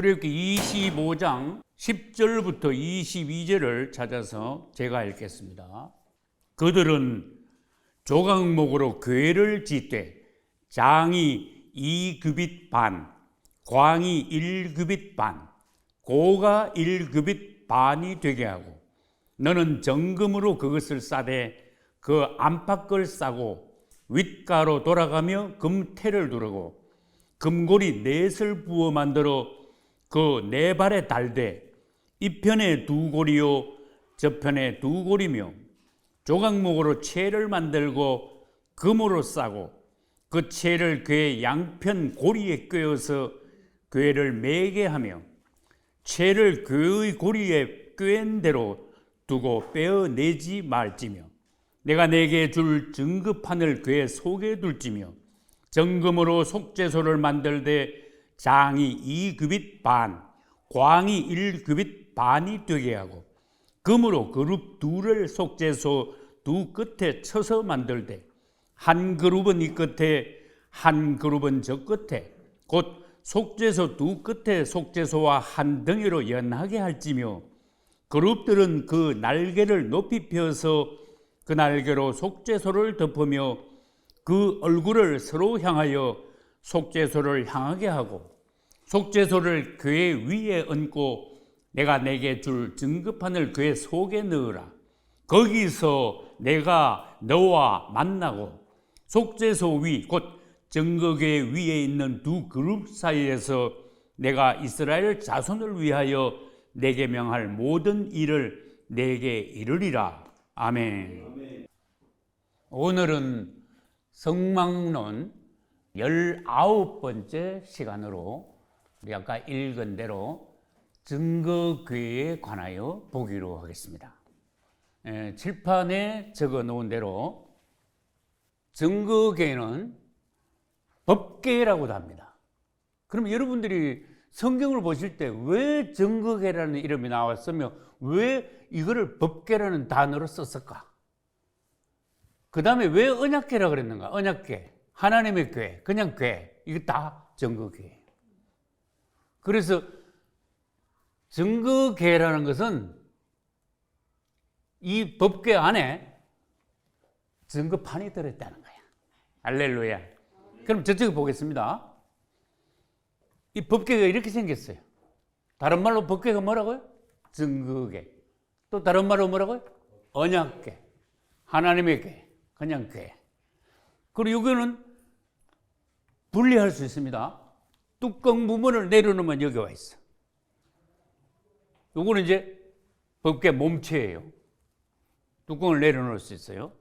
출애굽기 25장 10절부터 22절을 찾아서 제가 읽겠습니다. 그들은 조각목으로 궤를 짓되 장이 2규빗 반, 광이 1규빗 반, 고가 1규빗 반이 되게 하고 너는 정금으로 그것을 싸되 그 안팎을 싸고 윗가로 돌아가며 금태를 두르고 금고리 넷을 부어 만들어 그 네 발에 달되 이편에 두 고리요 저편에 두 고리며 조각목으로 채를 만들고 금으로 싸고 그 채를 궤 양편 고리에 꿰어서 궤를 매게 하며 채를 궤의 고리에 꿰은 대로 두고 빼어내지 말지며 내가 내게 줄 증거판을 궤 속에 둘지며 정금으로 속죄소를 만들되 장이 2규빗 반, 광이 1규빗 반이 되게 하고 금으로 그룹 둘을 속죄소 두 끝에 쳐서 만들되 한 그룹은 이 끝에 한 그룹은 저 끝에 곧 속죄소 두 끝에 속죄소와 한 덩이로 연하게 할지며 그룹들은 그 날개를 높이 펴서 그 날개로 속죄소를 덮으며 그 얼굴을 서로 향하여 속죄소를 향하게 하고 속죄소를 궤 위에 얹고 내가 내게 줄 증거판을 궤 속에 넣으라. 거기서 내가 너와 만나고 속죄소 위 곧 증거궤 위에 있는 두 그룹 사이에서 내가 이스라엘 자손을 위하여 내게 명할 모든 일을 내게 이르리라. 아멘. 오늘은 성막론 19번째 시간으로 우리 아까 읽은 대로 증거궤에 관하여 보기로 하겠습니다. 칠판에 적어 놓은 대로 증거궤는 법궤라고도 합니다. 그럼 여러분들이 성경을 보실 때 왜 증거궤라는 이름이 나왔으며 왜 이거를 법궤라는 단어로 썼을까? 그 다음에 왜 언약궤라 그랬는가? 언약궤, 하나님의 궤, 그냥 궤, 이거 다 증거궤. 그래서 증거궤라는 것은 이 법궤 안에 증거판이 들어있다는 거야. 할렐루야. 그럼 저쪽에 보겠습니다. 이 법궤가 이렇게 생겼어요. 다른 말로 법궤가 뭐라고요? 증거궤. 또 다른 말로 뭐라고요? 언약궤, 하나님의 궤, 그냥 궤. 그리고 이거는 분리할 수 있습니다. 뚜껑 부분을 내려놓으면 여기 와 있어. 요거는 이제 법궤 몸체예요. 뚜껑을 내려놓을 수 있어요.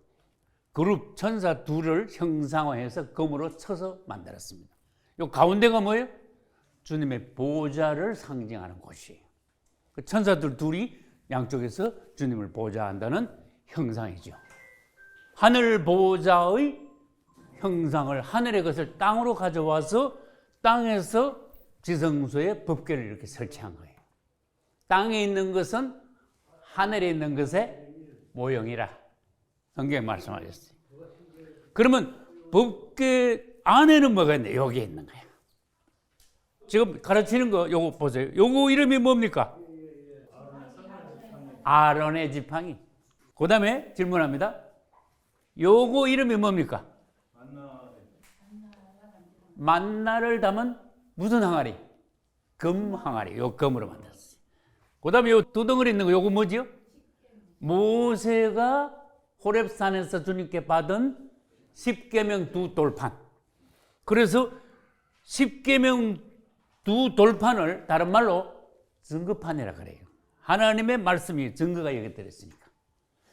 그룹 천사 둘을 형상화해서 금으로 쳐서 만들었습니다. 요 가운데가 뭐예요? 주님의 보좌를 상징하는 곳이에요. 그 천사들 둘이 양쪽에서 주님을 보좌한다는 형상이죠. 하늘 보좌의 형상을 하늘의 것을 땅으로 가져와서 땅에서 지성소에 법궤를 이렇게 설치한 거예요. 땅에 있는 것은 하늘에 있는 것의 모형이라 성경에 말씀하셨어요. 그러면 법궤 안에는 뭐가 있는데 여기에 있는 거예요. 지금 가르치는 거 요거 보세요. 요거 이름이 뭡니까? 아론의 지팡이. 그 다음에 질문합니다. 요거 이름이 뭡니까? 만나를 담은 무슨 항아리? 금 항아리. 요 금으로 만들었어요. 그 다음에 요 두 덩어리 있는 거 요거 뭐지요? 모세가 호렙산에서 주님께 받은 십계명 두 돌판. 그래서 십계명 두 돌판을 다른 말로 증거판이라 그래요. 하나님의 말씀이 증거가 여기 들어있으니까.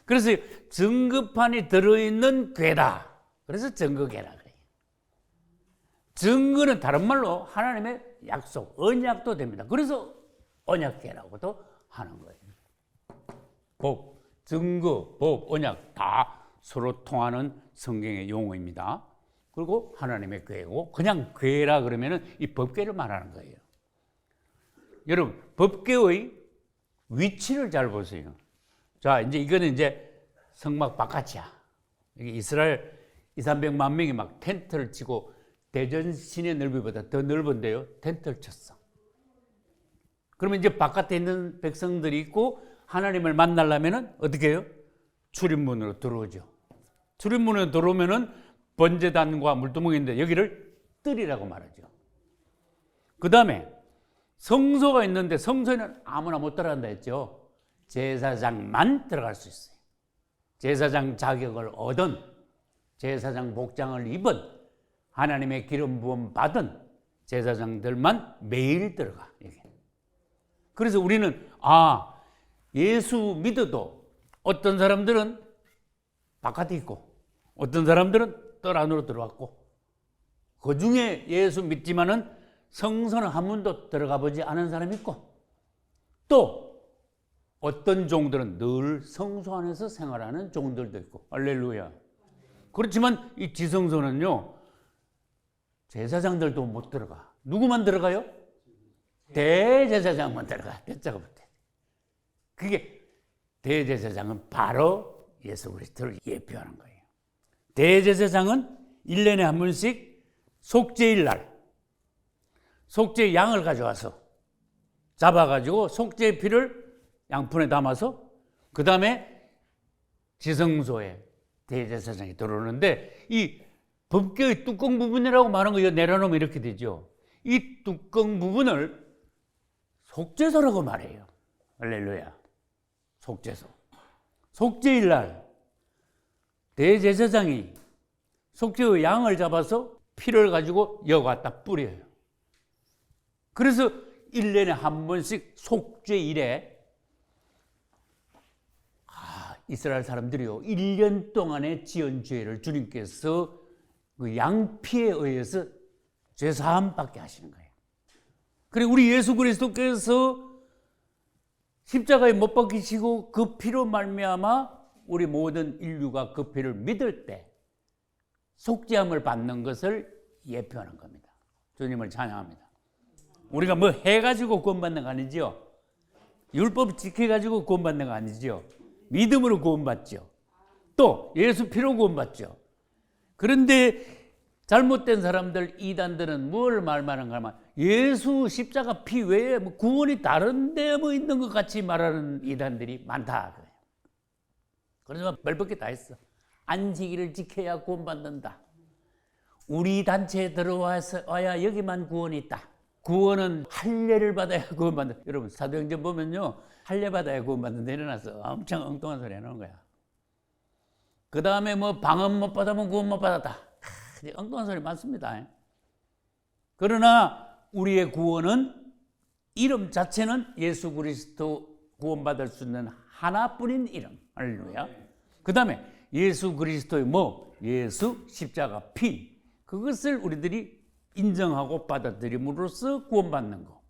그래서 증거판이 들어있는 궤다. 그래서 증거궤라 그래요. 증거는 다른 말로 하나님의 약속, 언약도 됩니다. 그래서 언약궤라고도 하는 거예요. 법, 증거, 법, 언약 다 서로 통하는 성경의 용어입니다. 그리고 하나님의 궤고 그냥 궤라 그러면은 이 법궤를 말하는 거예요. 여러분, 법궤의 위치를 잘 보세요. 자, 이제 이거는 이제 성막 바깥이야. 이스라엘 200~300만 명이 막 텐트를 치고 대전 시내 넓이보다 더 넓은데요. 텐트를 쳤어. 그러면 이제 바깥에 있는 백성들이 있고 하나님을 만나려면은 어떻게 해요? 출입문으로 들어오죠. 출입문으로 들어오면은 번제단과 물두멍인데 여기를 뜰이라고 말하죠. 그 다음에 성소가 있는데 성소에는 아무나 못 들어간다 했죠. 제사장만 들어갈 수 있어요. 제사장 자격을 얻은, 제사장 복장을 입은, 하나님의 기름 부음 받은 제사장들만 매일 들어가. 그래서 우리는 예수 믿어도 어떤 사람들은 바깥에 있고 어떤 사람들은 뜰 안으로 들어왔고, 그 중에 예수 믿지만은 성소는 한 번도 들어가 보지 않은 사람이 있고, 또 어떤 종들은 늘 성소 안에서 생활하는 종들도 있고. 할렐루야. 그렇지만 이 지성소는요, 제사장들도 못 들어가. 누구만 들어가요? 대제사장만 들어가. 대자가 붙어. 그게 대제사장은 바로 예수 그리스도를 예표하는 거예요. 대제사장은 1년에 한 번씩 속죄일 날 속죄 양을 가져와서 잡아가지고 속죄의 피를 양푼에 담아서 그 다음에 지성소에 대제사장이 들어오는데, 이 법궤의 뚜껑 부분이라고 말하는 거 내려놓으면 이렇게 되죠. 이 뚜껑 부분을 속죄소라고 말해요. 할렐루야. 속죄소. 속죄일 날 대제사장이 속죄의 양을 잡아서 피를 가지고 여기다 뿌려요. 그래서 1년에 한 번씩 속죄일에 이스라엘 사람들이요, 1년 동안의 지은 죄를 주님께서 그 양피에 의해서 죄사함 받게 하시는 거예요. 그리고 우리 예수 그리스도께서 십자가에 못 박히시고 그 피로 말미암아 우리 모든 인류가 그 피를 믿을 때 속죄함을 받는 것을 예표하는 겁니다. 주님을 찬양합니다. 우리가 뭐 해가지고 구원받는 거 아니죠? 율법 지켜가지고 구원받는 거 아니죠? 믿음으로 구원받죠. 또 예수 피로 구원받죠. 그런데 잘못된 사람들, 이단들은 뭘 말하는가 하면 예수 십자가 피 외에 뭐 구원이 다른 데 뭐 있는 것 같이 말하는 이단들이 많다. 그래서 별밖에 다 했어. 안식일을 지켜야 구원받는다. 우리 단체에 들어와야 여기만 구원이 있다. 구원은 할례를 받아야 구원받는다. 여러분 사도행전 보면요, 할례 받아야 구원받는다 일어나서 엄청 엉뚱한 소리 해놓은 거야. 그 다음에 뭐 방언 못 받으면 구원 못 받았다. 엉뚱한 소리 많습니다. 그러나 우리의 구원은, 이름 자체는 예수 그리스도 구원받을 수 있는 하나뿐인 이름. 할렐루야. 그 다음에 예수 그리스도의 예수 십자가 피, 그것을 우리들이 인정하고 받아들임으로써 구원받는 거.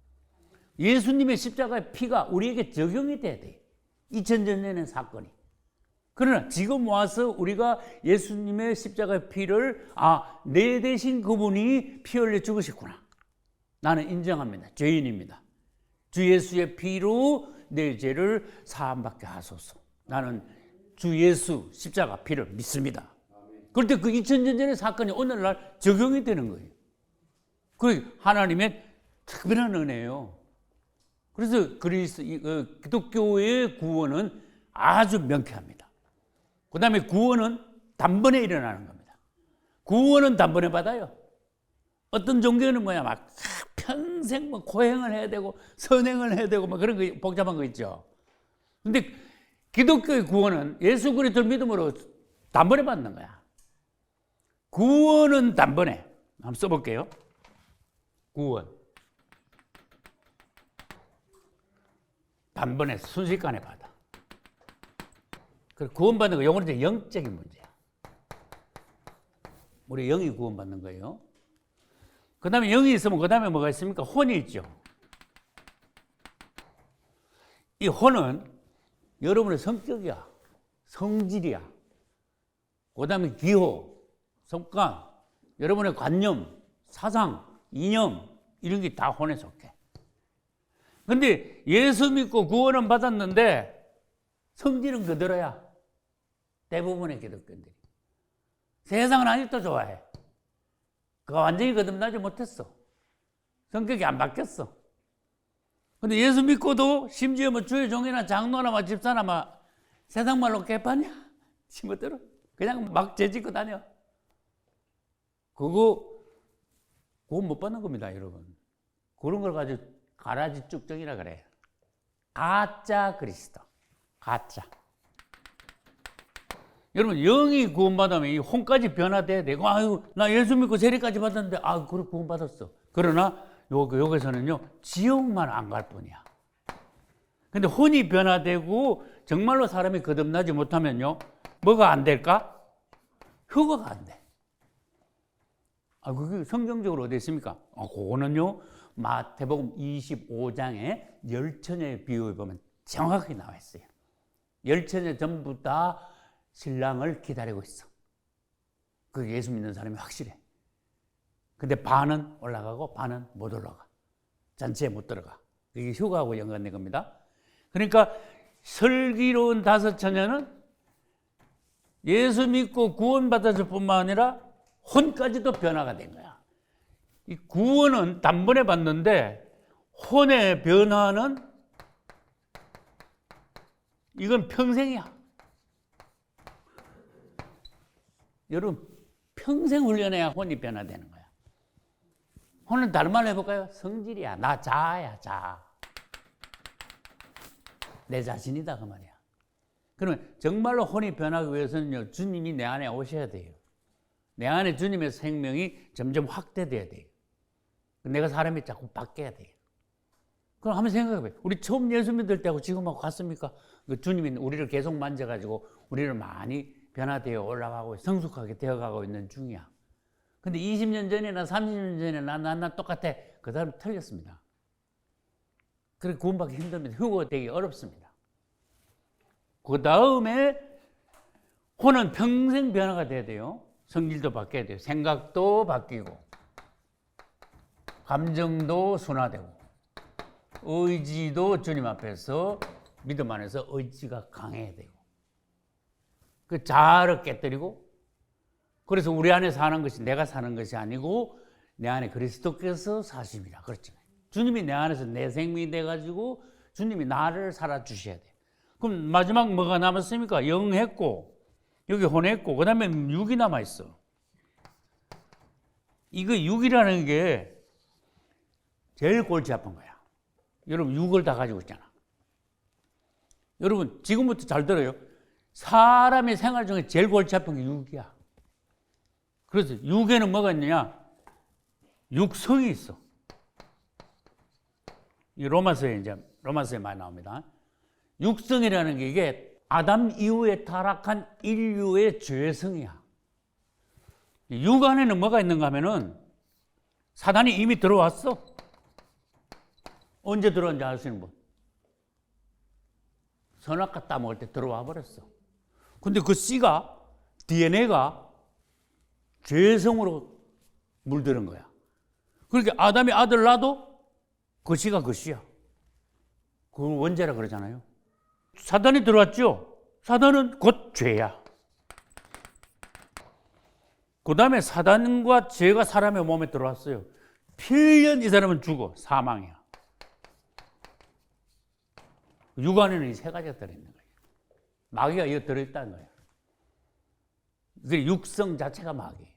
예수님의 십자가의 피가 우리에게 적용이 돼야 돼. 2000년 전의 사건이. 그러나 지금 와서 우리가 예수님의 십자가의 피를 내 대신 그분이 피 흘려 죽으셨구나, 나는 인정합니다. 죄인입니다. 주 예수의 피로 내 죄를 사함받게 하소서. 나는 주 예수 십자가 피를 믿습니다. 그럴 때 그 2000년 전의 사건이 오늘날 적용이 되는 거예요. 그 하나님의 특별한 은혜예요. 그래서 기독교의 구원은 아주 명쾌합니다. 그 다음에 구원은 단번에 일어나는 겁니다. 구원은 단번에 받아요. 어떤 종교는 막 평생 고행을 해야 되고 선행을 해야 되고 그런 거 복잡한 거 있죠. 근데 기독교의 구원은 예수 그리스도를 믿음으로 단번에 받는 거야. 구원은 단번에. 한번 써볼게요. 구원. 단번에 순식간에 받아. 구원받는 거 영어로 이제 영적인 문제야. 우리 영이 구원받는 거예요. 그 다음에 영이 있으면 그 다음에 뭐가 있습니까? 혼이 있죠. 이 혼은 여러분의 성격이야. 성질이야. 그 다음에 기호, 습관, 여러분의 관념, 사상, 이념, 이런 게 다 혼에 속해. 근데 예수 믿고 구원은 받았는데 성질은 그대로야. 대부분의 기독교인들이. 세상은 아직도 좋아해. 그가 완전히 거듭나지 못했어. 성격이 안 바뀌었어. 근데 예수 믿고도 심지어 뭐 주의 종이나 장로나 뭐 집사나 뭐 세상 말로 개판이야. 지멋대로 그냥 막 죄짓고 다녀. 그거 못 받는 겁니다, 여러분. 그런 걸 가지고 가라지 쭉정이라 그래요. 가짜 그리스도. 가짜. 여러분, 영이 구원받으면 이 혼까지 변화돼야 되고, 아유, 나 예수 믿고 세례까지 받았는데, 그래, 구원받았어. 그러나, 여기서는요, 지옥만 안 갈 뿐이야. 근데 혼이 변화되고, 정말로 사람이 거듭나지 못하면요, 뭐가 안 될까? 효과가 안 돼. 그게 성경적으로 어디 있습니까? 그거는요, 마태복음 25장에 열처녀의 비유에 보면 정확하게 나와 있어요. 열처녀 전부 다 신랑을 기다리고 있어. 그게 예수 믿는 사람이 확실해. 근데 반은 올라가고 반은 못 올라가. 잔치에 못 들어가. 이게 휴가하고 연관된 겁니다. 그러니까 슬기로운 다섯 처녀는 예수 믿고 구원받았을 뿐만 아니라 혼까지도 변화가 된 거야. 이 구원은 단번에 받는데 혼의 변화는 이건 평생이야. 여러분, 평생 훈련해야 혼이 변화되는 거야. 혼은 다른 말로 해볼까요? 성질이야. 나 자아야, 자아. 내 자신이다 그 말이야. 그러면 정말로 혼이 변하기 위해서는요, 주님이 내 안에 오셔야 돼요. 내 안에 주님의 생명이 점점 확대돼야 돼요. 내가 사람이 자꾸 바뀌어야 돼요. 그럼 한번 생각해봐요. 우리 처음 예수 믿을 때하고 지금하고 같습니까? 주님이 우리를 계속 만져가지고 우리를 많이 변화되어 올라가고 성숙하게 되어가고 있는 중이야. 근데 20년 전이나 30년 전이나 나 똑같아. 그 사람 틀렸습니다. 그래 구원받기 힘듭니다. 휴거되기 어렵습니다. 그 다음에 혼은 평생 변화가 돼야 돼요. 성질도 바뀌어야 돼요. 생각도 바뀌고 감정도 순화되고 의지도 주님 앞에서 믿음 안에서 의지가 강해야 되고 그 자아를 깨뜨리고 그래서 우리 안에 사는 것이 내가 사는 것이 아니고 내 안에 그리스도께서 사십니다. 그렇잖아요. 주님이 내 안에서 내 생명이 돼가지고 주님이 나를 살아주셔야 돼요. 그럼 마지막 뭐가 남았습니까? 영했고 여기 혼했고 그 다음에 육이 남아있어. 이거 육이라는 게 제일 골치 아픈 거야. 여러분 육을 다 가지고 있잖아. 여러분 지금부터 잘 들어요. 사람의 생활 중에 제일 골치 아픈 게 육이야. 그래서 육에는 뭐가 있느냐? 육성이 있어. 이 로마서에 많이 나옵니다. 육성이라는 게 이게 아담 이후에 타락한 인류의 죄성이야. 육 안에는 뭐가 있는가 하면은 사단이 이미 들어왔어. 언제 들어왔는지 알 수 있는 분. 선악과 따먹을 때 들어와 버렸어. 근데 그 씨가 DNA가 죄성으로 물드는 거야. 그러니까 아담이 아들 낳아도 그 씨가 그 씨야. 그걸 원죄라 그러잖아요. 사단이 들어왔죠. 사단은 곧 죄야. 그 다음에 사단과 죄가 사람의 몸에 들어왔어요. 필연 이 사람은 죽어. 사망이야. 육 안에는 이 세 가지가 들어있는 거예요. 마귀가 여기 들어있다는 거예요. 그 육성 자체가 마귀예요.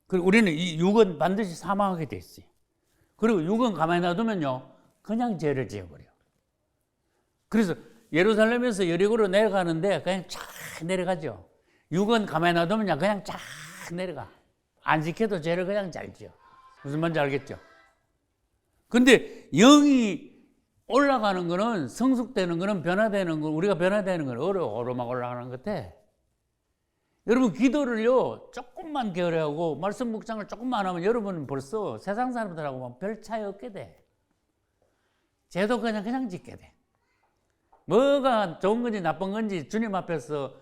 그리고 우리는 이 육은 반드시 사망하게 돼 있어요. 그리고 육은 가만히 놔두면요, 그냥 죄를 지어버려. 그래서 예루살렘에서 여리고로 내려가는데 그냥 쫙 내려가죠. 육은 가만히 놔두면 그냥 쫙 내려가. 안 지켜도 죄를 그냥 잘 지어. 무슨 말인지 알겠죠? 근데 영이 올라가는 거는 성숙되는 거는 변화되는 거 우리가 변화되는 건 오르막 올라가는 것 같아. 여러분 기도를요 조금만 게으르하고 말씀 묵상을 조금만 하면 여러분은 벌써 세상 사람들하고 별 차이 없게 돼. 죄도 그냥 짓게 돼. 뭐가 좋은 건지 나쁜 건지 주님 앞에서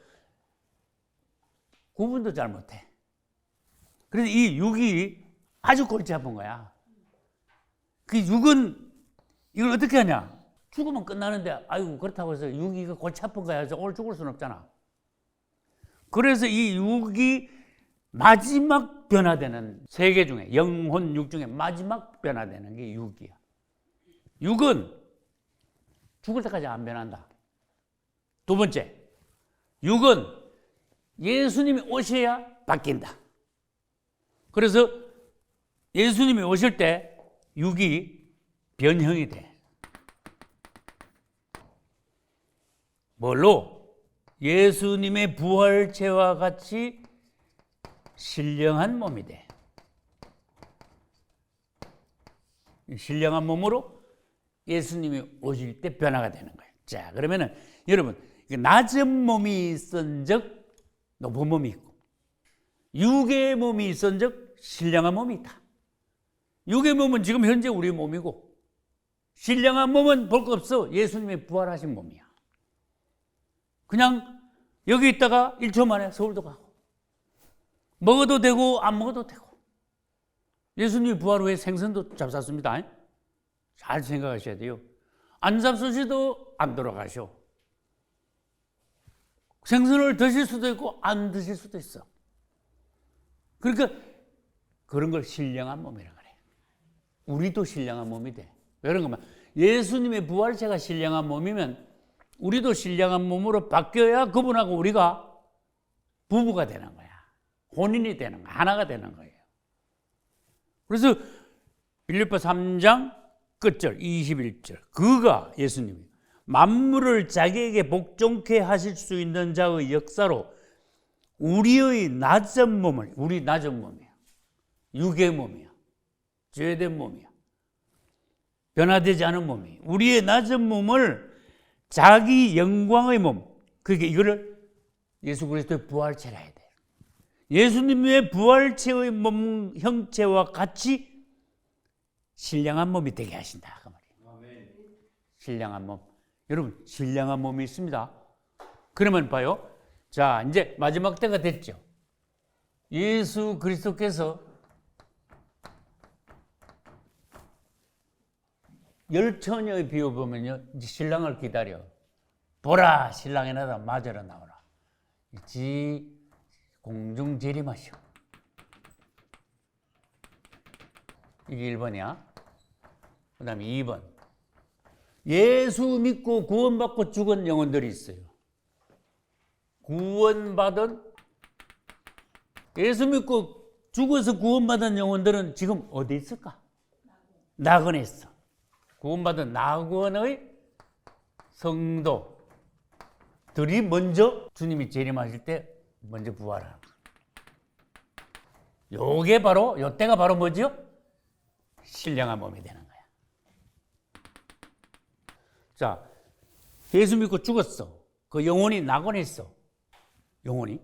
구분도 잘 못해. 그래서 이 육이 아주 골치 아픈 거야. 그 육은 이걸 어떻게 하냐? 죽으면 끝나는데, 아이고, 그렇다고 해서 육이 이거 골치 아픈 거야. 그래서 오늘 죽을 수는 없잖아. 그래서 이 육이 마지막 변화되는 세 개 중에, 영혼 육 중에 마지막 변화되는 게 육이야. 육은 죽을 때까지 안 변한다. 두 번째, 육은 예수님이 오셔야 바뀐다. 그래서 예수님이 오실 때 육이 변형이 돼. 뭘로? 예수님의 부활체와 같이 신령한 몸이 돼. 신령한 몸으로 예수님이 오실 때 변화가 되는 거예요. 자, 그러면은 여러분, 낮은 몸이 있은즉 높은 몸이 있고, 육의 몸이 있은즉 신령한 몸이 있다. 육의 몸은 지금 현재 우리 몸이고, 신령한 몸은 볼 거 없어. 예수님이 부활하신 몸이야. 그냥 여기 있다가 1초 만에 서울도 가고, 먹어도 되고 안 먹어도 되고. 예수님이 부활 후에 생선도 잡쌌습니다. 잘 생각하셔야 돼요. 안 잡수시도 안 돌아가셔. 생선을 드실 수도 있고 안 드실 수도 있어. 그러니까 그런 걸 신령한 몸이라고 그래. 우리도 신령한 몸이 돼. 왜 그런가 하면 예수님의 부활체가 신령한 몸이면 우리도 신령한 몸으로 바뀌어야 그분하고 우리가 부부가 되는 거야. 혼인이 되는 거야. 하나가 되는 거예요. 그래서 빌립보 3장 끝절 21절, 그가 예수님이 만물을 자기에게 복종케 하실 수 있는 자의 역사로 우리의 낮은 몸을, 우리 낮은 몸이야, 육의 몸이야, 죄된 몸이야, 변화되지 않은 몸이, 우리의 낮은 몸을 자기 영광의 몸, 그게 이거를 예수 그리스도의 부활체라 해야 돼. 예수님의 부활체의 몸 형체와 같이 신령한 몸이 되게 하신다 그 말이에요. 신령한 몸. 여러분, 신령한 몸이 있습니다. 그러면 봐요. 자, 이제 마지막 때가 됐죠. 예수 그리스도께서 열처녀의 비유 보면요, 이제 신랑을 기다려. 보라, 신랑이 나다, 맞으러 나오라. 지 공중 재림하시오. 이게 1번이야. 그 다음에 2번. 예수 믿고 구원받고 죽은 영혼들이 있어요. 구원받은, 예수 믿고 죽어서 구원받은 영혼들은 지금 어디 있을까? 낙원에 있어. 구원받은 낙원의 성도들이 먼저 주님이 재림하실 때 먼저 부활하는 거예요. 요게 바로, 요때가 바로 뭐죠? 신령한 몸이 되는 거야. 자, 예수 믿고 죽었어. 그 영혼이 낙원에 있어. 영혼이.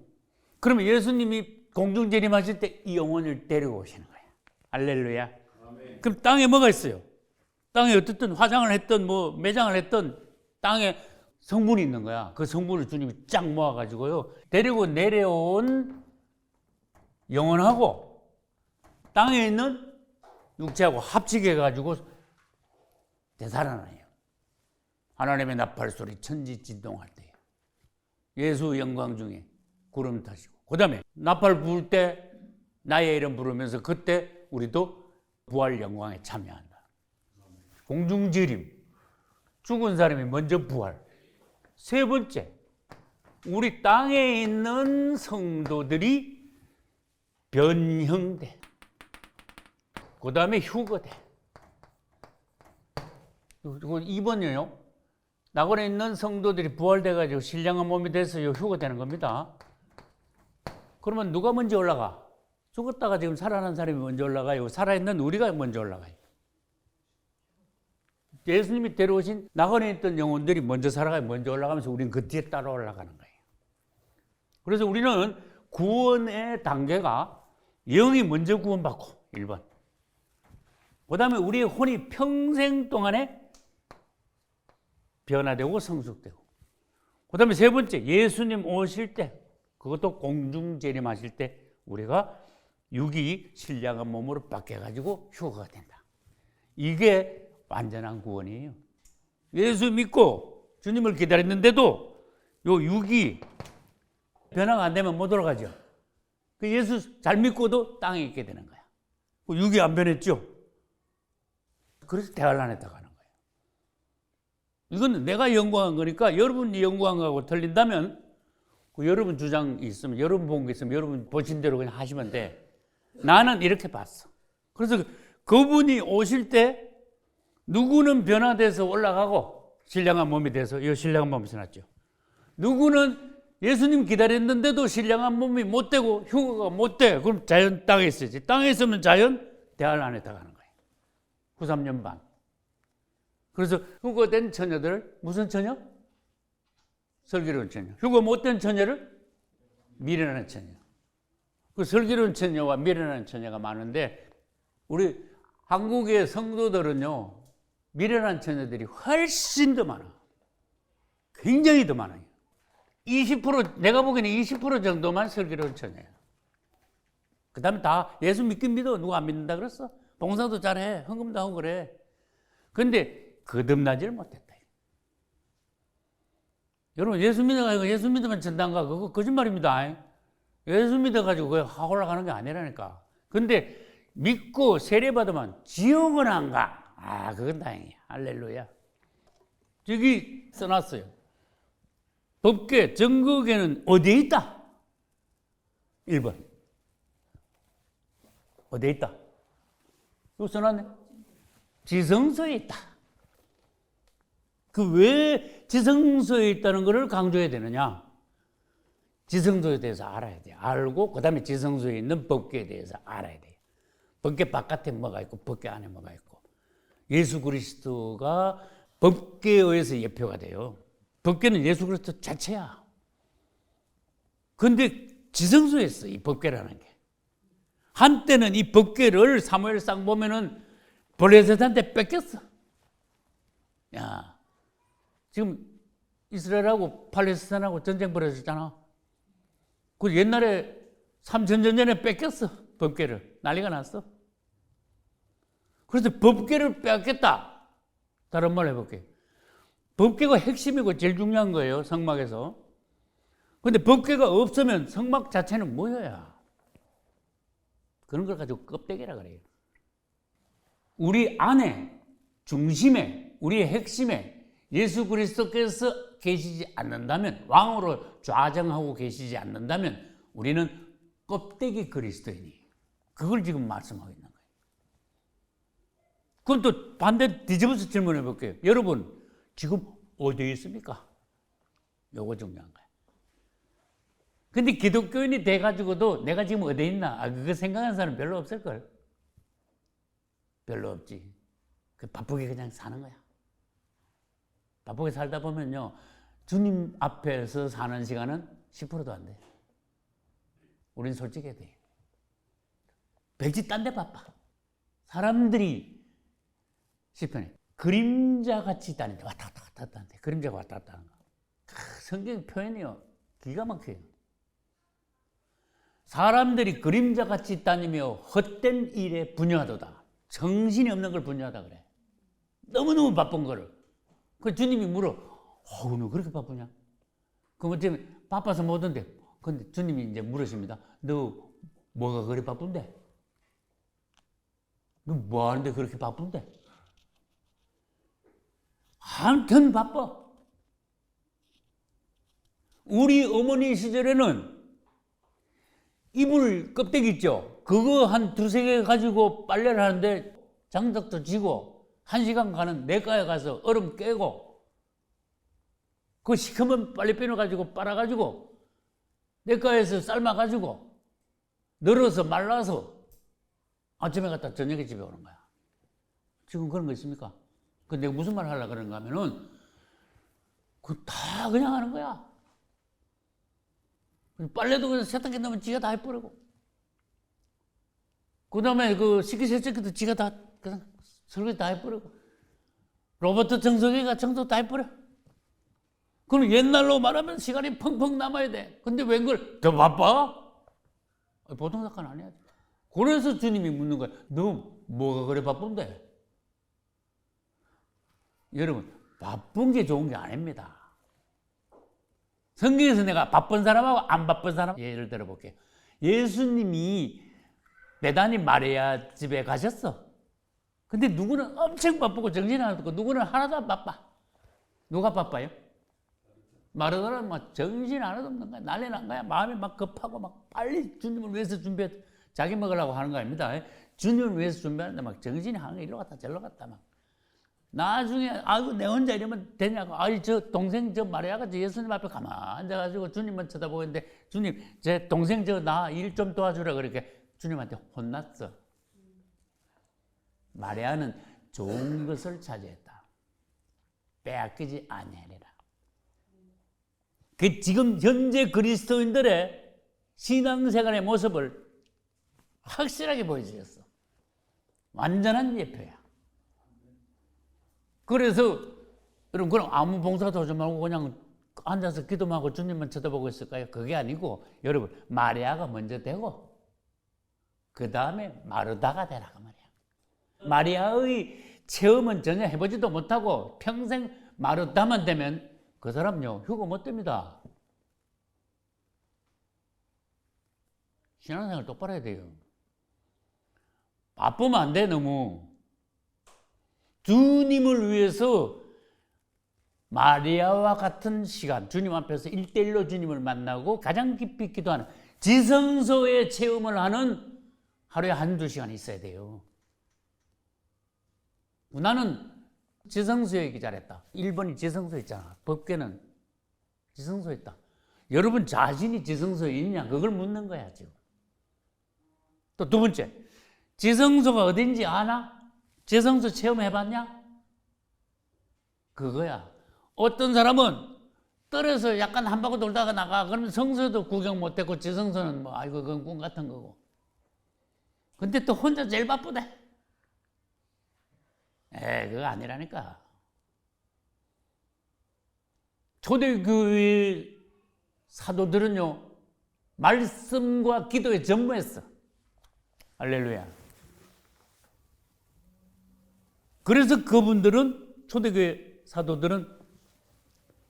그러면 예수님이 공중 재림하실 때 이 영혼을 데리고 오시는 거야. 할렐루야. 아멘. 그럼 땅에 뭐가 있어요? 땅에 어떻든 화장을 했던 뭐 매장을 했던 땅에 성분이 있는 거야. 그 성분을 주님이 쫙 모아가지고요, 데리고 내려온 영혼하고 땅에 있는 육체하고 합치게해가지고 되살아나요. 하나님의 나팔소리, 천지 진동할 때, 예수 영광 중에 구름 타시고, 그 다음에 나팔 부을 때 나의 이름 부르면서 그때 우리도 부활 영광에 참여한다. 공중재림, 죽은 사람이 먼저 부활. 세 번째, 우리 땅에 있는 성도들이 변형돼. 그 다음에 휴거돼. 2번이요. 낙원에 있는 성도들이 부활돼가지고 신령한 몸이 돼서 휴거되는 겁니다. 그러면 누가 먼저 올라가? 죽었다가 지금 살아난 사람이 먼저 올라가요? 살아있는 우리가 먼저 올라가요? 예수님이 데려오신 낙원에 있던 영혼들이 먼저 살아가요. 먼저 올라가면서 우리는 그 뒤에 따라 올라가는 거예요. 그래서 우리는 구원의 단계가 영이 먼저 구원받고 1번. 그 다음에 우리의 혼이 평생 동안에 변화되고 성숙되고, 그 다음에 세 번째, 예수님 오실 때, 그것도 공중 재림하실 때 우리가 육이 신령한 몸으로 바뀌어가지고 휴거가 된다. 이게 완전한 구원이에요. 예수 믿고 주님을 기다렸는데도 요 육이 변화가 안 되면 못 돌아가죠. 그 예수 잘 믿고도 땅에 있게 되는 거야. 그 육이 안 변했죠. 그래서 대환란에 들어가는 거예요. 이건 내가 연구한 거니까 여러분이 연구한 거하고 틀린다면 그 여러분 주장이 있으면, 여러분 본 게 있으면 여러분 보신 대로 그냥 하시면 돼. 나는 이렇게 봤어. 그래서 그분이 오실 때 누구는 변화돼서 올라가고 신령한 몸이 돼서, 이 신령한 몸이 지났죠. 누구는 예수님 기다렸는데도 신령한 몸이 못 되고 휴가가 못 돼. 그럼 자연 땅에 있어야지. 땅에 있으면 자연 대할 안에다 가는 거예요. 93년 반. 그래서 휴거된 처녀들, 무슨 처녀? 슬기로운 처녀. 휴거 못된 처녀를 미련한 처녀. 그 슬기로운 처녀와 미련한 처녀가 많은데, 우리 한국의 성도들은요, 미련한 처녀들이 훨씬 더 많아. 굉장히 더 많아요. 20%, 내가 보기에는 20% 정도만 슬기로운 처녀예요. 그 다음에 다 예수 믿긴 믿어. 누가 안 믿는다 그랬어? 봉사도 잘해. 헌금도 하고 그래. 근데 거듭나지를 못했다. 여러분, 예수 믿어가지고 예수 믿으면 전당가, 그거 거짓말입니다. 예수 믿어가지고 그게 확 올라가는 게 아니라니까. 근데 믿고 세례받으면 지옥은 안 가. 아, 그건 다행이야. 할렐루야. 저기 써놨어요. 법궤, 정거궤는 어디에 있다? 1번. 어디에 있다? 여기 써놨네. 지성소에 있다. 그 왜 지성소에 있다는 것을 강조해야 되느냐? 지성소에 대해서 알아야 돼. 알고 그 다음에 지성소에 있는 법궤에 대해서 알아야 돼. 법궤 바깥에 뭐가 있고 법궤 안에 뭐가 있고. 예수 그리스도가 법궤에 의해서 예표가 돼요. 법궤는 예수 그리스도 자체야. 그런데 지성소에 있어, 이 법궤라는 게. 한때는 이 법궤를 사무엘상 보면은 블레셋한테 뺏겼어. 야, 지금 이스라엘하고 팔레스타인하고 전쟁 벌어졌잖아. 그 옛날에 3000년 전에 뺏겼어, 법궤를. 난리가 났어. 그래서 법궤를 빼앗겠다. 다른 말로 해볼게요. 법궤가 핵심이고 제일 중요한 거예요, 성막에서. 근데 법궤가 없으면 성막 자체는 무효야. 그런 걸 가지고 껍데기라 그래요. 우리 안에, 중심에, 우리의 핵심에 예수 그리스도께서 계시지 않는다면, 왕으로 좌정하고 계시지 않는다면 우리는 껍데기 그리스도인이. 그걸 지금 말씀하고 있는 거예요. 그럼 또 반대 뒤집어서 질문해 볼게요. 여러분, 지금 어디에 있습니까? 요거 중요한 거예요. 근데 기독교인이 돼가지고도 내가 지금 어디에 있나? 그거 생각하는 사람 별로 없을걸? 별로 없지. 바쁘게 그냥 사는 거야. 바쁘게 살다 보면요, 주님 앞에서 사는 시간은 10%도 안 돼. 우린 솔직해야 돼. 별짓 딴 데 바빠. 사람들이 시편에 그림자같이 다닌다. 왔다 갔다 하는데 그림자가 왔다 갔다 하는 거. 성경 표현이요, 기가 막혀요. 사람들이 그림자같이 다니며 헛된 일에 분야하도다. 정신이 없는 걸 분야하다 그래. 너무너무 바쁜 거를. 그 주님이 물어. 너 그렇게 바쁘냐? 그럼 어쩌면 바빠서 못 온대. 근데 주님이 이제 물으십니다. 너 뭐가 그리 바쁜데? 너 뭐 하는데 그렇게 바쁜데? 한편 바빠. 우리 어머니 시절에는 이불 껍데기 있죠? 그거 한 두세 개 가지고 빨래를 하는데 장작도 지고 1시간 가는 내과에 가서 얼음 깨고 그 시커먼 빨래비누 가지고 빨아가지고 내과에서 삶아가지고 널어서 말라서 아침에 갔다 저녁에 집에 오는 거야. 지금 그런 거 있습니까? 그 내가 무슨 말 하려고 그런가 하면은 그 다 그냥 하는 거야. 빨래도 그냥 세탁기 넣으면 지가 다 해버리고. 그 다음에 그 식기세척기도 지가 다 그냥 설거지 다 해버리고. 로봇 청소기가 청소 다 해버려. 그럼 옛날로 말하면 시간이 펑펑 남아야 돼. 근데 왜 그걸 더 바빠? 보통 사건 아니야. 그래서 주님이 묻는 거야. 너 뭐가 그래 바쁜데? 여러분, 바쁜 게 좋은 게 아닙니다. 성경에서 내가 바쁜 사람하고 안 바쁜 사람 예를 들어볼게요. 예수님이 베다니 마리아 집에 가셨어. 근데 누구는 엄청 바쁘고 정신이 하나도 없고 누구는 하나도 안 바빠. 누가 바빠요? 마르다는 막 정신 하나도 없는 거야. 난리 난 거야. 마음이 막 급하고 막 빨리 주님을 위해서 준비해. 자기 먹으려고 하는 거 아닙니다. 주님을 위해서 준비하는데 막 정신이 하는 거 이리로 갔다 저리로 갔다 막. 나중에 아이고 내 혼자 이러면 되냐고. 아이 저 동생 저 마리아가 저 예수님 앞에 가만 앉아가지고 주님만 쳐다보고 있는데 주님 제 동생 저 나 일 좀 도와주라 그렇게 주님한테 혼났어. 마리아는 좋은 것을 차지했다. 빼앗기지 아니하리라. 그 지금 현재 그리스도인들의 신앙생활의 모습을 확실하게 보여주셨어. 완전한 예표야. 그래서 여러분 그럼 아무 봉사도 하지 말고 그냥 앉아서 기도만 하고 주님만 쳐다보고 있을까요? 그게 아니고 여러분 마리아가 먼저 되고 그 다음에 마르다가 되라 그 말이야. 마리아의 체험은 전혀 해보지도 못하고 평생 마르다만 되면 그 사람요 휴가 못 됩니다. 신앙생활 똑바로 해야 돼요. 바쁘면 안 돼. 너무 주님을 위해서 마리아와 같은 시간 주님 앞에서 1대1로 주님을 만나고 가장 깊이 기도하는 지성소의 체험을 하는 하루에 한두 시간 있어야 돼요. 나는 지성소에 있기 잘했다. 1번이 지성소에 있잖아. 법궤는 지성소에 있다. 여러분 자신이 지성소에 있냐? 그걸 묻는 거야 지금. 또 두 번째, 지성소가 어딘지 아나? 지성소 체험해봤냐? 그거야. 어떤 사람은 떨어서 약간 한 바퀴 돌다가 나가. 그러면 성소도 구경 못했고 지성소는 뭐 아이고 그건 꿈 같은 거고. 근데 또 혼자 제일 바쁘대. 그거 아니라니까. 초대교회 사도들은요 말씀과 기도에 전무했어. 할렐루야. 그래서 그분들은 초대교회 사도들은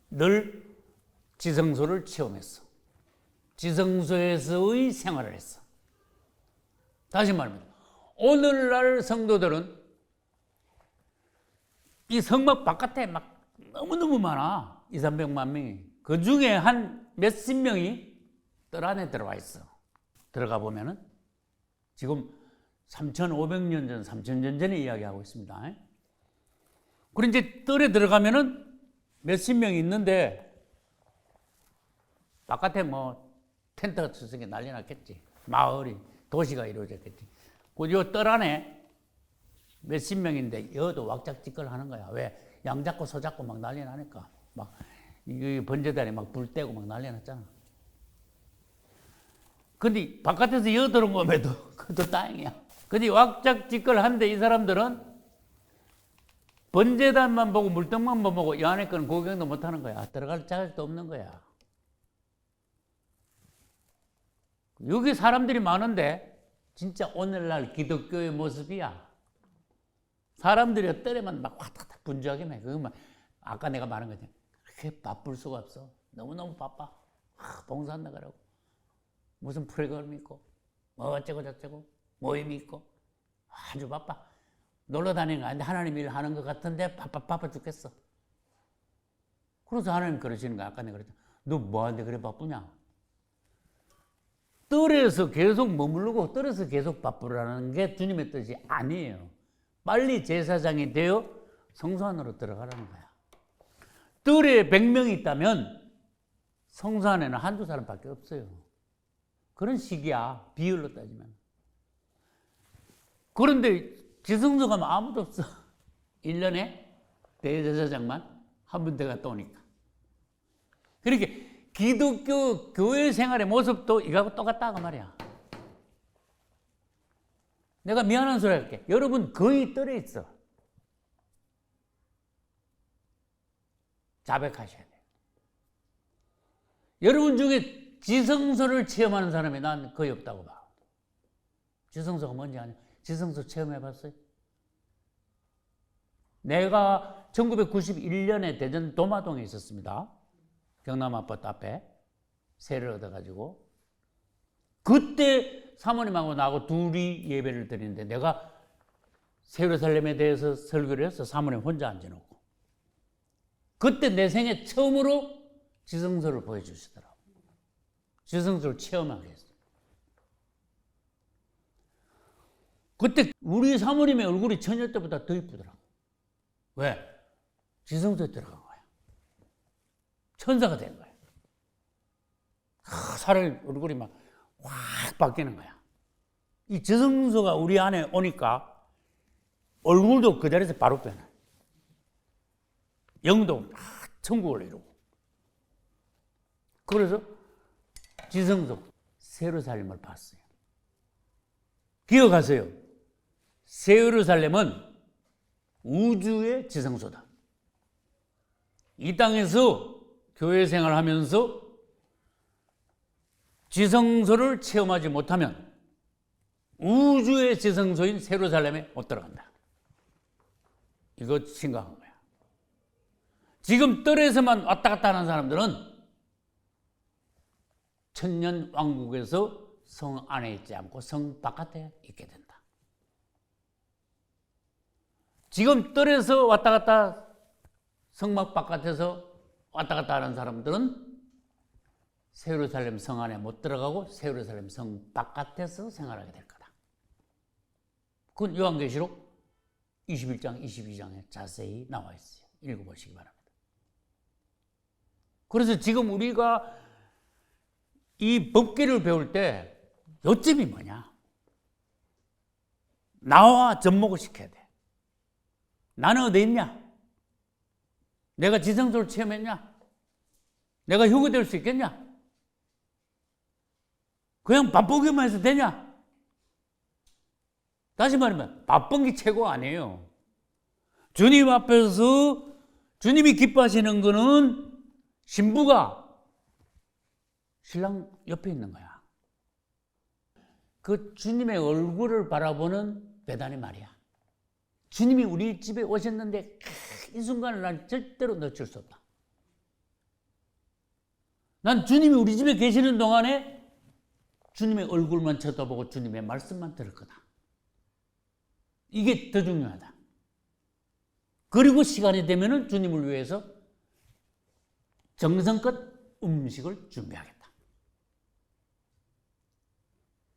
늘 지성소를 체험했어. 지성소에서의 생활을 했어. 다시 말합니다. 오늘날 성도들은 이 성막 바깥에 막 너무너무 많아. 200~300만 명이. 그 중에 한 몇십 명이 뜰 안에 들어와 있어. 들어가 보면은 지금 3,500년 전, 3,000년 전에 이야기하고 있습니다. 그리고 이제 뜰에 들어가면은 몇십 명이 있는데 바깥에 뭐 텐트가 쳐서 난리 났겠지. 마을이, 도시가 이루어졌겠지. 그 뜰 안에 몇십 명인데 여도 왁작지껄 하는 거야. 왜? 양 잡고 소 잡고 막 난리 나니까. 막 이 번제단에 막 불 떼고 막 난리 났잖아. 근데 바깥에서 여 들어온 거에도 그것도 다행이야. 근데 왁작지껄 한데 이 사람들은 번제단만 보고 물떡만 보고 이 안에 거는 구경도 못 하는 거야. 들어갈 자격도 없는 거야. 여기 사람들이 많은데 진짜 오늘날 기독교의 모습이야. 사람들이 뜰에만 막 왔다 분주하게 해. 그거 막 아까 내가 말한 거지. 그렇게 바쁠 수가 없어. 너무너무 바빠. 봉사한다 그러고 무슨 프로그램 있고 뭐 어쩌고 저쩌고 모임이 있고 아주 바빠. 놀러 다니는 거 아닌데 하나님 일 하는 것 같은데 바빠 죽겠어. 그래서 하나님 그러시는 거야. 아까 내가 그랬잖아. 너 뭐하는데 그래 바쁘냐? 뜰에서 계속 머무르고 뜰에서 계속 바쁘라는 게 주님의 뜻이 아니에요. 빨리 제사장이 되어 성소 안으로 들어가라는 거야. 뜰에 100명이 있다면 성소 안에는 한두 사람밖에 없어요. 그런 식이야. 비율로 따지면. 그런데 지성소 가면 아무도 없어. 1년에 대제사장만 한 분대가 또 오니까. 그렇게 기독교 교회 생활의 모습도 이거하고 똑같다 그 말이야. 내가 미안한 소리 할게. 여러분 거의 뜰에 있어. 자백하셔야 돼요. 여러분 중에 지성소를 체험하는 사람이 난 거의 없다고 봐. 지성소가 뭔지 아냐? 지성소 체험해봤어요? 내가 1991년에 대전 도마동에 있었습니다. 경남 아파트 앞에 세를 얻어가지고 그때 사모님하고 나하고 둘이 예배를 드리는데 내가 예루살렘에 대해서 설교를 해서 사모님 혼자 앉아놓고 그때 내 생애 처음으로 지성소를 보여주시더라고요. 지성소를 체험하게 했어요. 그때 우리 사모님의 얼굴이 처녀 때보다 더 이쁘더라고요. 왜? 지성소에 들어간 거야. 천사가 된 거야. 사람의 얼굴이 막 확 바뀌는 거야. 이 지성소가 우리 안에 오니까 얼굴도 그 자리에서 바로 변해. 영도 막 천국을 이루고. 그래서 지성소 세루살렘을 봤어요. 기억하세요. 세루살렘은 우주의 지성소다. 이 땅에서 교회 생활하면서 지성소를 체험하지 못하면 우주의 지성소인 세루살렘에 못 들어간다. 이거 심각한 거야. 지금 뜰에서만 왔다 갔다 하는 사람들은 천년 왕국에서 성 안에 있지 않고 성 바깥에 있게 된다. 지금 뜰에서 왔다 갔다 성막 바깥에서 왔다 갔다 하는 사람들은 세루살렘 성 안에 못 들어가고 세루살렘 성 바깥에서 생활하게 될 거다. 그건 요한계시록 21장, 22장에 자세히 나와 있어요. 읽어보시기 바랍니다. 그래서 지금 우리가 이 법계를 배울 때 요점이 뭐냐? 나와 접목을 시켜야 돼. 나는 어디 있냐? 내가 지성소를 체험했냐? 내가 휴거될 수 있겠냐? 그냥 바쁘기만 해서 되냐? 다시 말하면 바쁜 게 최고 아니에요. 주님 앞에서 주님이 기뻐하시는 거는 신부가 신랑 옆에 있는 거야. 그 주님의 얼굴을 바라보는 베다니 마리아. 주님이 우리 집에 오셨는데 이 순간을 난 절대로 놓칠 수 없다. 난 주님이 우리 집에 계시는 동안에 주님의 얼굴만 쳐다보고 주님의 말씀만 들을 거다. 이게 더 중요하다. 그리고 시간이 되면은 주님을 위해서 정성껏 음식을 준비하겠다.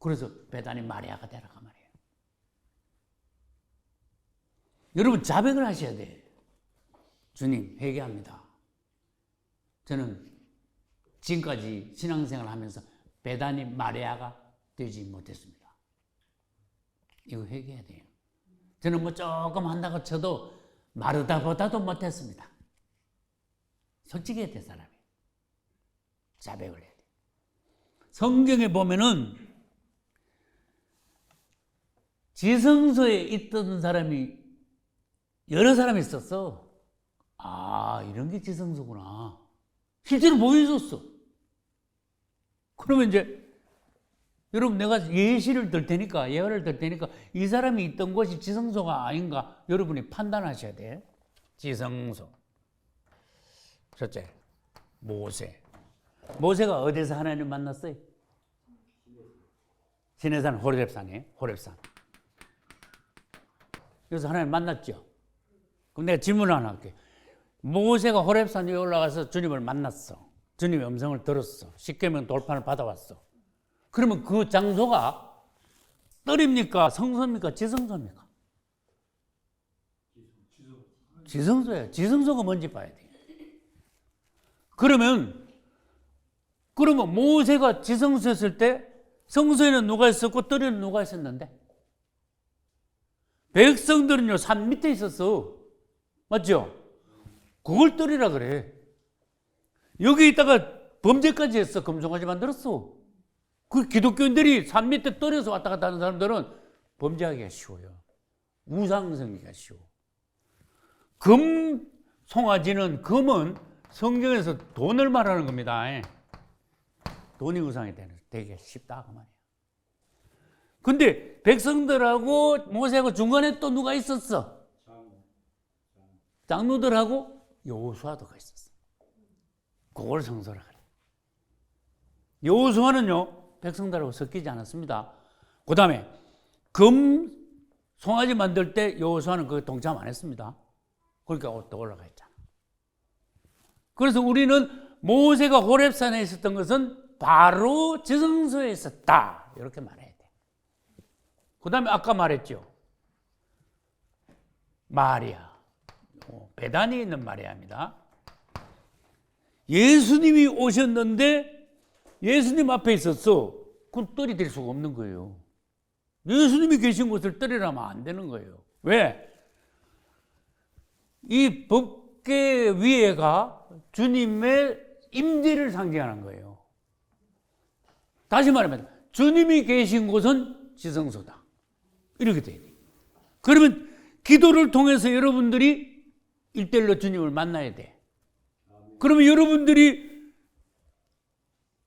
그래서 베다니 마리아가 되라고 말이에요. 여러분 자백을 하셔야 돼. 주님 회개합니다. 저는 지금까지 신앙생활을 하면서 베다니 마리아가 되지 못했습니다. 이거 회개해야 돼요. 저는 뭐 조금 한다고 쳐도 마르다보다도 못했습니다. 솔직히 해야 돼 사람이. 자백을 해야 돼. 성경에 보면은 지성소에 있던 사람이 여러 사람이 있었어. 아, 이런 게 지성소구나. 실제로 보여줬어. 그러면 이제 여러분 내가 예시를 들 테니까 예화를 들 테니까 이 사람이 있던 곳이 지성소가 아닌가 여러분이 판단하셔야 돼. 지성소. 첫째, 모세. 모세가 어디서 하나님을 만났어요? 시내산 호렙산이에요. 호렙산. 여기서 하나님 만났죠. 그럼 내가 질문을 하나 할게. 모세가 호렙산 위에 올라가서 주님을 만났어. 주님의 음성을 들었어. 십계명 돌판을 받아왔어. 그러면 그 장소가 뜰입니까? 성소입니까? 지성소입니까? 지성소예요. 지성소가 뭔지 봐야 돼. 그러면 모세가 지성소에 있을 때 성소에는 누가 있었고 뜰에는 누가 있었는데? 백성들은요 산 밑에 있었어. 맞죠? 그걸 뜰이라 그래. 여기 있다가 범죄까지 했어. 금송아지 만들었어. 그 기독교인들이 산 밑에 뜰에서 왔다 갔다 하는 사람들은 범죄하기가 쉬워요. 우상성기가 쉬워. 송아지는 금은 성경에서 돈을 말하는 겁니다. 돈이 우상이 되게 쉽다 그 말이에요. 근데 백성들하고 모세하고 중간에 또 누가 있었어? 장로들하고 여호수아도가 있었어. 그걸 성소라 그래. 여호수아는요 백성들하고 섞이지 않았습니다. 그 다음에 송아지 만들 때 여호수아는 그 동참 안 했습니다. 그러니까 또 올라가 있잖아. 그래서 우리는 모세가 호렙산에 있었던 것은 바로 지성소에 있었다. 이렇게 말해야 돼. 그 다음에 아까 말했죠. 마리아. 베다니에 있는 마리아입니다. 예수님이 오셨는데 예수님 앞에 있었어. 그건 떨이 될 수가 없는 거예요. 예수님이 계신 곳을 떨이라면 안 되는 거예요. 왜? 이 법궤 위에가 주님의 임재를 상징하는 거예요. 다시 말하면 주님이 계신 곳은 지성소다. 이렇게 돼야 돼요. 그러면 기도를 통해서 여러분들이 일대일로 주님을 만나야 돼. 그러면 여러분들이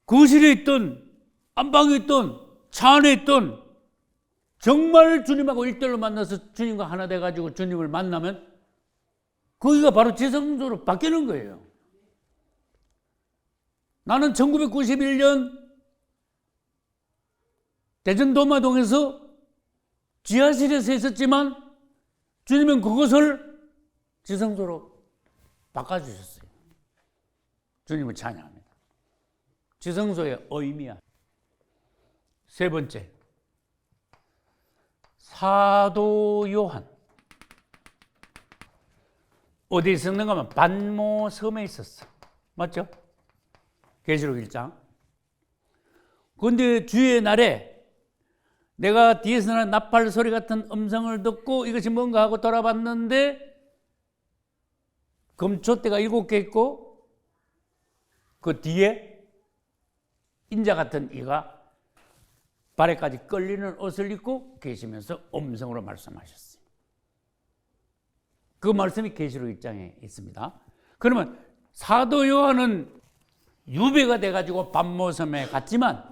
거실에 있던 안방에 있던 차 안에 있던 정말 주님하고 일대일로 만나서 주님과 하나 돼가지고 주님을 만나면 거기가 바로 지성소로 바뀌는 거예요. 나는 1991년 대전 도마동에서 지하실에서 있었지만 주님은 그것을 지성소로 바꿔주셨어요. 주님을 찬양합니다. 지성소의 의미야. 세 번째, 사도 요한. 어디에 있었는가 하면 반모섬에 있었어. 맞죠? 계시록 1장. 그런데 주의 날에 내가 뒤에서 나는 나팔 소리 같은 음성을 듣고 이것이 뭔가 하고 돌아봤는데 금초대가 7개 있고 그 뒤에 인자 같은 이가 발에까지 끌리는 옷을 입고 계시면서 음성으로 말씀하셨어요. 그 말씀이 계시록 1장에 있습니다. 그러면 사도 요한은 유배가 돼가지고 반모섬에 갔지만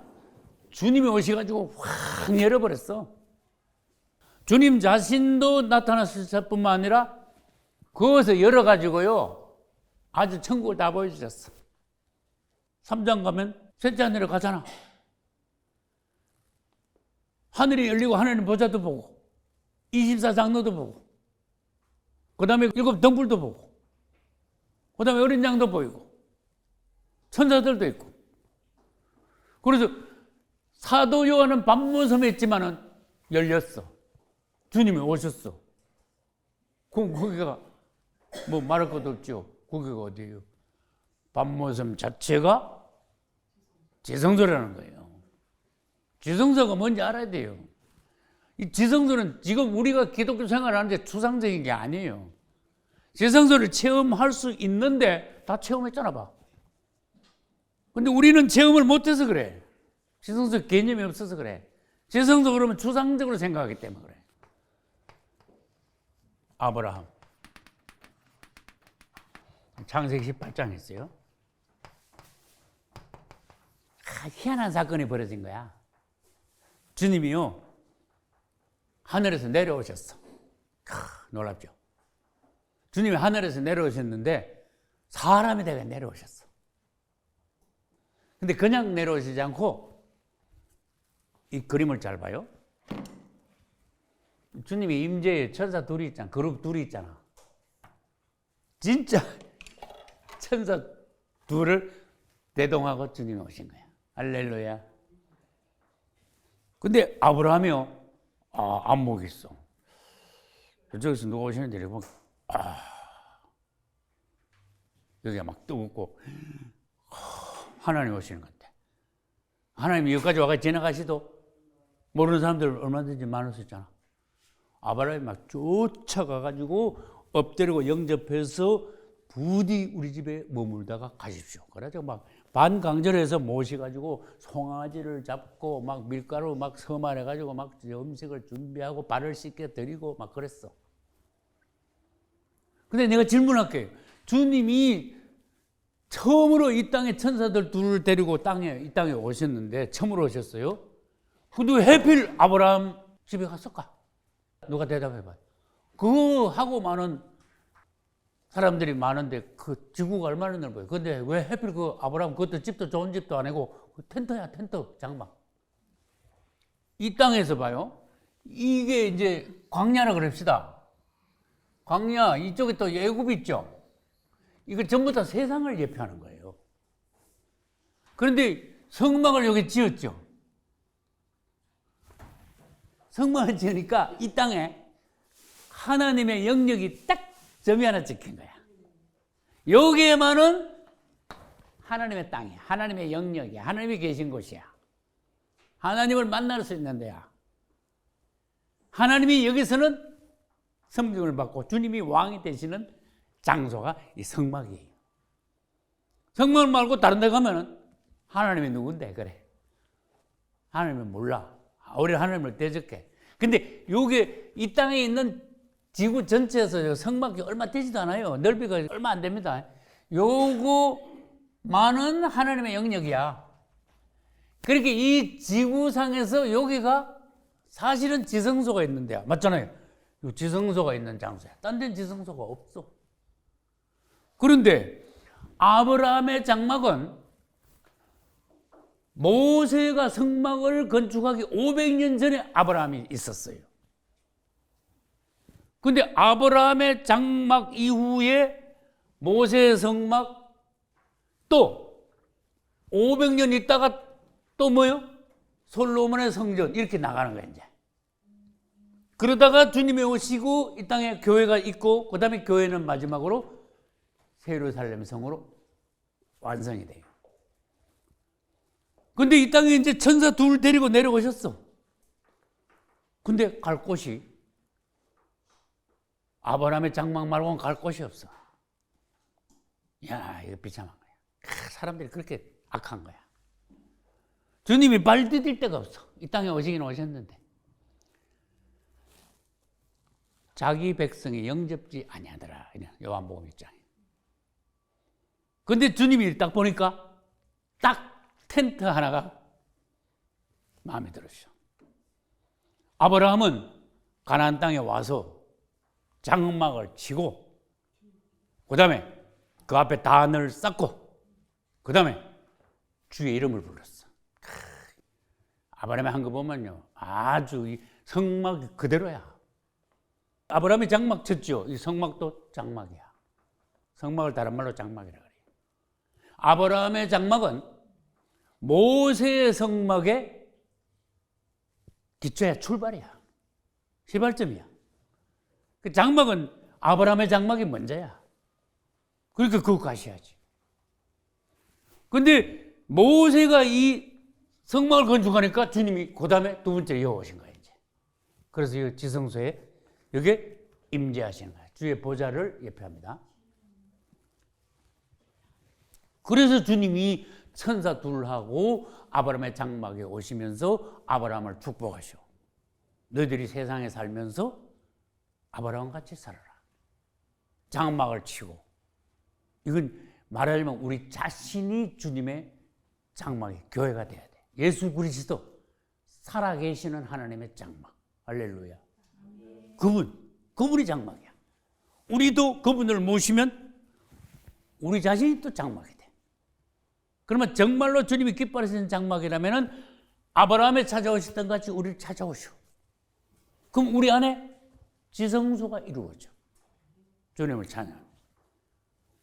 주님이 오셔가지고 확 열어버렸어. 주님 자신도 나타났을 뿐만 아니라 그것을 열어가지고요 아주 천국을 다 보여주셨어. 3장 가면 셋째 하늘에 가잖아. 하늘이 열리고 하나님 보좌도 보고 24장로도 보고 그 다음에 7 등불도 보고 그 다음에 어린 양도 보이고 천사들도 있고. 그래서 사도 요한은 반모섬에 있지만은 열렸어. 주님이 오셨어. 그럼 거기가 뭐 말할 것도 없죠. 거기가 어디예요? 반모섬 자체가 지성소라는 거예요. 지성소가 뭔지 알아야 돼요. 이 지성소는 지금 우리가 기독교 생활하는데 추상적인 게 아니에요. 지성소를 체험할 수 있는데 다 체험했잖아 봐. 근데 우리는 체험을 못해서 그래. 지성소 개념이 없어서 그래. 지성소 그러면 추상적으로 생각하기 때문에 그래. 아브라함. 창세기 18장 했어요. 희한한 사건이 벌어진 거야. 주님이요 하늘에서 내려오셨어. 놀랍죠. 주님이 하늘에서 내려오셨는데 사람이 되게 내려오셨어. 근데 그냥 내려오시지 않고 이 그림을 잘 봐요. 주님이 임재에 천사 둘이 있잖아. 그룹 둘이 있잖아. 진짜 천사 둘을 대동하고 주님이 오신 거야. 할렐루야. 근데 아브라함이요. 안목이 있어. 저쪽에서 누가 오시는데 이렇게 보면 여기가 막 뜨겁고 하나님 오시는 건데 하나님이 여기까지 와서 지나가시도 모르는 사람들 얼마든지 많을 수 있잖아. 아브라함이 막 쫓아가가지고 엎드리고 영접해서 부디 우리 집에 머물다가 가십시오. 그래가지고 막 반강절해서 모셔가지고 송아지를 잡고 막 밀가루 막 서말해가지고 막 음식을 준비하고 발을 씻겨 드리고 막 그랬어. 근데 내가 질문할게요. 주님이 처음으로 이 땅에 천사들 둘을 데리고 이 땅에 오셨는데 처음으로 오셨어요. 근데 왜 하필 아브라함 집에 갔을까? 누가 대답해봐요. 그거 하고 많은 사람들이 많은데 그 지구가 얼마나 넓어요. 근데 왜 하필 그 아브라함 그것도 집도 좋은 집도 아니고 텐트야 텐트 장막. 이 땅에서 봐요. 이게 이제 광야라 그럽시다. 광야 이쪽에 또 애굽 있죠. 이거 전부 다 세상을 예표하는 거예요. 그런데 성막을 여기 지었죠. 성막을 지으니까 이 땅에 하나님의 영역이 딱 점이 하나 찍힌 거야. 여기에만은 하나님의 땅이야. 하나님의 영역이야. 하나님이 계신 곳이야. 하나님을 만날 수 있는 데야. 하나님이 여기서는 섬김을 받고 주님이 왕이 되시는 장소가 이 성막이에요. 성막 말고 다른 데 가면은 하나님이 누군데 그래. 하나님은 몰라. 우리 하나님을 대적해. 근데 요게 이 땅에 있는 지구 전체에서 성막이 얼마 되지도 않아요. 넓이가 얼마 안 됩니다. 요거만은 하나님의 영역이야. 그렇게 이 지구상에서 여기가 사실은 지성소가 있는데요. 맞잖아요. 요 지성소가 있는 장소야. 딴 데는 지성소가 없어. 그런데 아브라함의 장막은 모세가 성막을 건축하기 500년 전에 아브라함이 있었어요. 근데 아브라함의 장막 이후에 모세의 성막 또 500년 있다가 또 뭐요? 솔로몬의 성전 이렇게 나가는 거예요, 이제. 그러다가 주님이 오시고 이 땅에 교회가 있고 그다음에 교회는 마지막으로 예루살렘 성으로 완성이 돼요. 근데 이 땅에 이제 천사 둘 데리고 내려오셨어. 근데 갈 곳이 아브라함의 장막 말고는 갈 곳이 없어. 야, 이거 비참한 거야. 사람들이 그렇게 악한 거야. 주님이 발 디딜 데가 없어. 이 땅에 오시긴 오셨는데. 자기 백성이 영접지 아니하더라. 요한복음 1장에. 근데 주님이 딱 보니까 딱 텐트 하나가 마음에 들었어. 아브라함은 가나안 땅에 와서 장막을 치고 그 다음에 그 앞에 단을 쌓고 그 다음에 주의 이름을 불렀어. 아브라함이 한 거 보면요, 아주 이 성막 그대로야. 아브라함이 장막 쳤죠. 이 성막도 장막이야. 성막을 다른 말로 장막이라 그래요. 아브라함의 장막은 모세의 성막의 기초야, 출발이야. 시발점이야. 그 장막은 아브라함의 장막이 먼저야. 그러니까 그거 가셔야지. 근데 모세가 이 성막을 건축하니까 주님이 그 다음에 두 번째 이어오신 거예요, 이제. 그래서 이 지성소에 여기에 임재하시는 거예요. 주의 보좌를 예표합니다. 그래서 주님이 천사 둘하고 아브라함의 장막에 오시면서 아브라함을 축복하셔. 너희들이 세상에 살면서 아브라함 같이 살아라. 장막을 치고. 이건 말하자면 우리 자신이 주님의 장막이 교회가 돼야 돼. 예수 그리스도 살아계시는 하나님의 장막. 할렐루야. 그분이 장막이야. 우리도 그분을 모시면 우리 자신이 또 장막이 돼. 그러면 정말로 주님이 기뻐하시는 장막이라면 아브라함에 찾아오셨던 같이 우리를 찾아오시오. 그럼 우리 안에 지성소가 이루어져. 주님을 찬양합니다.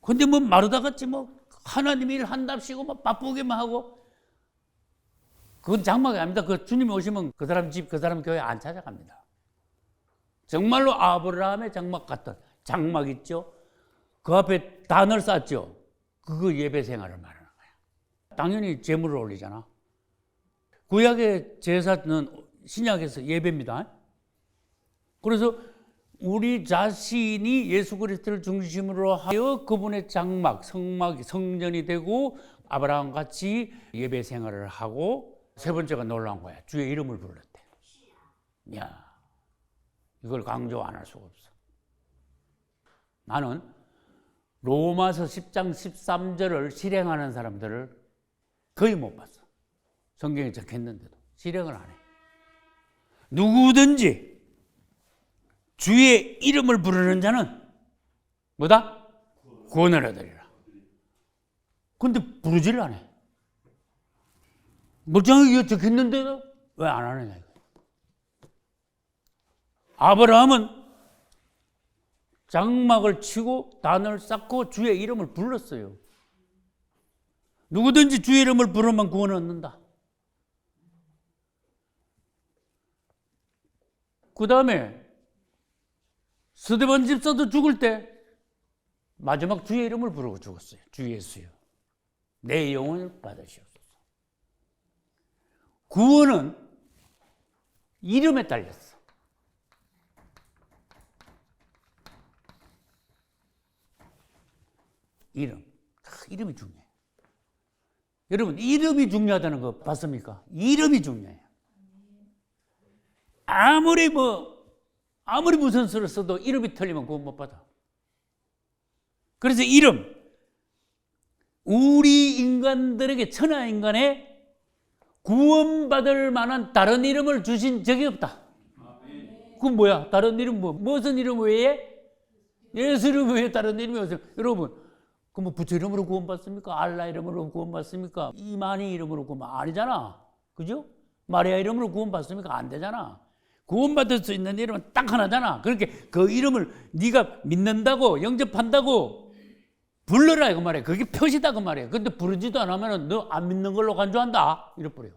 근데 뭐 마르다같이 뭐 하나님 일 한답시고 뭐 바쁘게만 하고 그건 장막이 아닙니다. 그 주님이 오시면 그 사람 집, 그 사람 교회 안 찾아갑니다. 정말로 아브라함의 장막 같은 장막 있죠. 그 앞에 단을 쌓죠. 그거 예배 생활을 말하는 거야. 당연히 제물을 올리잖아. 구약의 제사는 신약에서 예배입니다. 그래서 우리 자신이 예수 그리스도를 중심으로 하여 그분의 장막, 성막, 성전이 되고 아브라함 같이 예배 생활을 하고 세 번째가 놀라운 거야. 주의 이름을 불렀대. 야, 이걸 강조 안 할 수가 없어. 나는 로마서 10장 13절을 실행하는 사람들을 거의 못 봤어. 성경에 적혔는데도 실행을 안 해. 누구든지 주의 이름을 부르는 자는 뭐다? 구원을 얻으리라. 근데 부르지를 않아. 멀쩡하게 적혔는데도 왜 안 하느냐. 아브라함은 장막을 치고 단을 쌓고 주의 이름을 불렀어요. 누구든지 주의 이름을 부르면 구원 얻는다. 그 다음에 스데반 집사도 죽을 때 마지막 주의 이름을 부르고 죽었어요. 주 예수여, 내 영혼을 받으시옵소서. 구원은 이름에 달렸어. 이름이 중요해요. 여러분, 이름이 중요하다는 거 봤습니까? 이름이 중요해요. 아무리 무슨 수를 써도 이름이 틀리면 구원 못 받아. 그래서 이름, 우리 인간들에게, 천하 인간에 구원받을 만한 다른 이름을 주신 적이 없다. 그건 뭐야? 다른 이름 무슨 이름 외에? 예수 이름 외에 다른 이름이 없어요. 여러분, 그럼 부처 이름으로 구원받습니까? 알라 이름으로 구원받습니까? 이만희 이름으로 구원 아니잖아. 그죠? 마리아 이름으로 구원받습니까? 안 되잖아. 구원받을 수 있는 이름은 딱 하나잖아. 그렇게 그 이름을 네가 믿는다고, 영접한다고 불러라 그 말이야. 그게 표시다 그 말이야. 근데 부르지도 않으면 너 안 믿는 걸로 간주한다. 이래버려.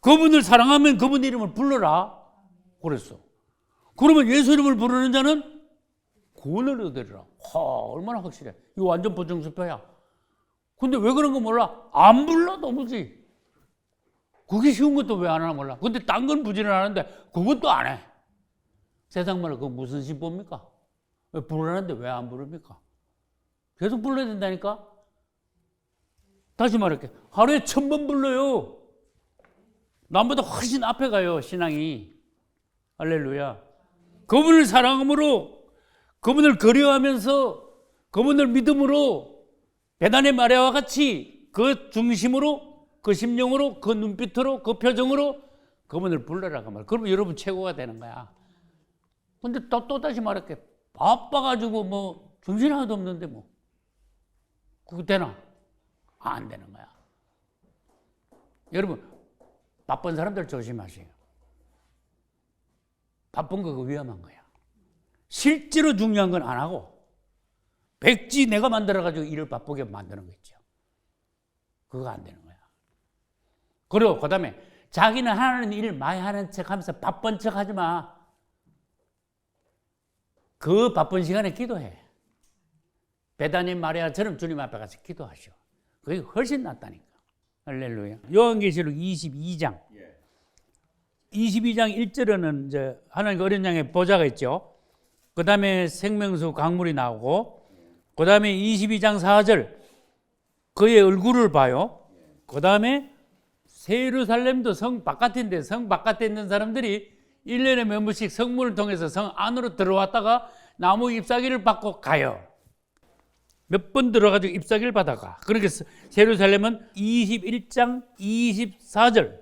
그분을 사랑하면 그분 이름을 불러라. 그랬어. 그러면 예수 이름을 부르는 자는 구원을 얻으리라. 얼마나 확실해. 이거 완전 보증수표야. 근데 왜 그런 거 몰라? 안 불러 도무지. 그게 쉬운 것도 왜 안 하나 몰라. 근데 딴 건 부지런 하는데 그것도 안 해. 세상 말로 그거 무슨 신법입니까? 왜 부르는데 왜 안 부릅니까? 계속 불러야 된다니까? 다시 말할게. 하루에 1000번 불러요. 남보다 훨씬 앞에 가요, 신앙이. 할렐루야. 그분을 사랑함으로, 그분을 그리워하면서, 그분을 믿음으로, 베단의 마리아와 같이 그 중심으로, 그 심령으로, 그 눈빛으로, 그 표정으로 그분을 불러라 그 말. 그러면 여러분 최고가 되는 거야. 근데 또 다시 말할게. 바빠가지고 정신 하나도 없는데 그거 되나? 안 되는 거야. 여러분, 바쁜 사람들 조심하세요. 바쁜 거 위험한 거야. 실제로 중요한 건 안 하고 백지 내가 만들어가지고 일을 바쁘게 만드는 거 있죠. 그거 안 되는 거야. 그리고 그 다음에 자기는 하는 일 많이 하는 척 하면서 바쁜 척 하지 마. 그 바쁜 시간에 기도해. 베다니 마리아처럼 주님 앞에 가서 기도하시오. 그게 훨씬 낫다니까. 할렐루야. 요한계시록 22장. 22장 1절에는 이제 하나님의 어린 양의 보좌가 있죠. 그 다음에 생명수 강물이 나오고, 그 다음에 22장 4절 그의 얼굴을 봐요. 그 다음에 새 예루살렘도 성 바깥인데, 성 바깥에 있는 사람들이 1년에 몇 번씩 성문을 통해서 성 안으로 들어왔다가 나무 잎사귀를 받고 가요. 몇 번 들어가지고 잎사귀를 받아가. 그러니까 새 예루살렘은 21장 24절.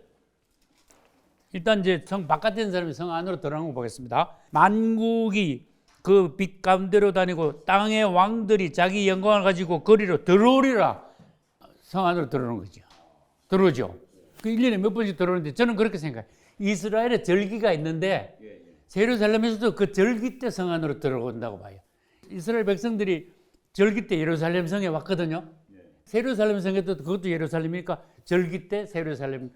일단 이제 성 바깥에 있는 사람이 성 안으로 들어가는 거 보겠습니다. 만국이 그 빛 가운데로 다니고 땅의 왕들이 자기 영광을 가지고 거리로 들어오리라. 성 안으로 들어오는 거죠. 들어오죠. 그 1년에 몇 번씩 들어오는데 저는 그렇게 생각해요. 이스라엘에 절기가 있는데 예루살렘에서도 그 절기 때 성 안으로 들어온다고 봐요. 이스라엘 백성들이 절기 때 예루살렘 성에 왔거든요. 예루살렘 성에도 그것도 예루살렘이니까 절기 때 예루살렘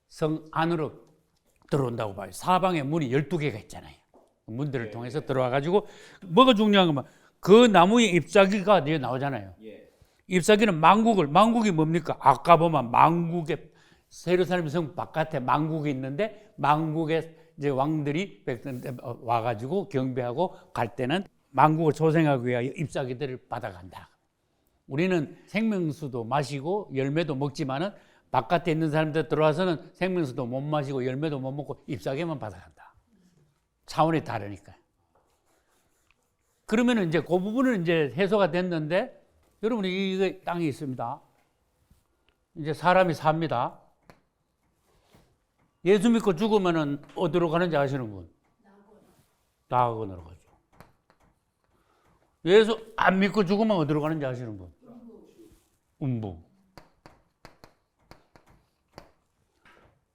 성 안으로 들어온다고 봐요. 사방에 문이 12개가 있잖아요. 문들을 통해서 들어와가지고 뭐가 중요한 거면 그 나무의 잎사귀가 나오잖아요. 잎사귀는 만국이 뭡니까? 아까 보면 만국의 예루살렘 성 바깥에 만국이 있는데 만국의 이제 왕들이 와가지고 경배하고 갈 때는 만국을 소생하기 위하여 잎사귀들을 받아간다. 우리는 생명수도 마시고 열매도 먹지만은 바깥에 있는 사람들 들어와서는 생명수도 못 마시고 열매도 못 먹고 잎사귀만 받아간다. 차원이 다르니까. 그러면은 이제 그 부분은 이제 해소가 됐는데, 여러분이 이게 땅이 있습니다. 이제 사람이 삽니다. 예수 믿고 죽으면은 어디로 가는지 아시는 분? 낙원으로 가죠. 예수 안 믿고 죽으면 어디로 가는지 아시는 분? 음부.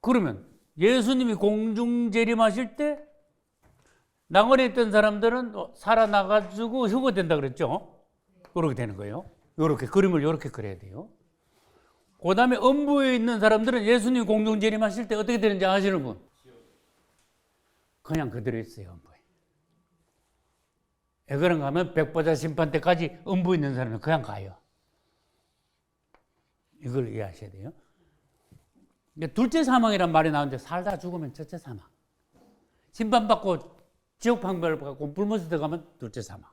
그러면 예수님이 공중 재림하실 때 낙원에 있던 사람들은 살아나가지고 휴거된다 그랬죠? 그렇게 되는 거예요. 이렇게 그림을 이렇게 그려야 돼요. 그 다음에 음부에 있는 사람들은 예수님 공중 재림하실 때 어떻게 되는지 아시는 분? 그냥 그대로 있어요. 음부에. 왜 그런가 하면 백보자 심판 때까지 음부에 있는 사람은 그냥 가요. 이걸 이해하셔야 돼요. 둘째 사망이란 말이 나오는데 살다 죽으면 첫째 사망. 심판받고 지옥 판결을 받고 불못에 들어가면 둘째 사망.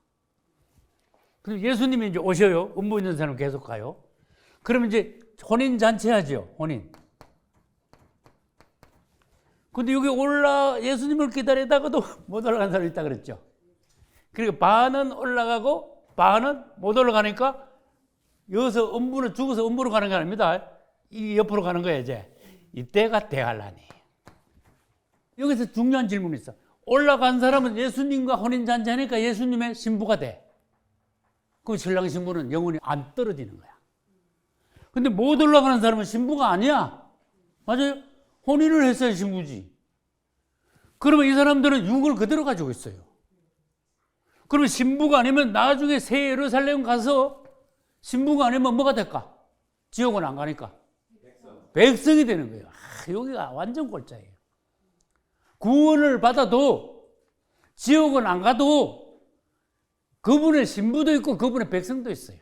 그럼 예수님이 이제 오셔요. 음부에 있는 사람은 계속 가요. 그러면 이제 혼인잔치 하죠. 혼인. 근데 여기 예수님을 기다리다가도 못 올라간 사람이 있다 그랬죠. 그리고 반은 올라가고 반은 못 올라가니까 여기서 음부는 죽어서 음부로 가는 게 아닙니다. 이 옆으로 가는 거예요, 이제. 이때가 대환란이에요. 여기서 중요한 질문이 있어. 올라간 사람은 예수님과 혼인잔치 하니까 예수님의 신부가 돼. 그 신랑 신부는 영원히 안 떨어지는 거야. 근데 못 올라가는 사람은 신부가 아니야. 맞아요? 혼인을 했어야 신부지. 그러면 이 사람들은 육을 그대로 가지고 있어요. 그러면 신부가 아니면 나중에 새 예루살렘 가서 신부가 아니면 뭐가 될까? 지옥은 안 가니까. 백성이 되는 거예요. 여기가 완전 골자예요. 구원을 받아도 지옥은 안 가도 그분의 신부도 있고 그분의 백성도 있어요.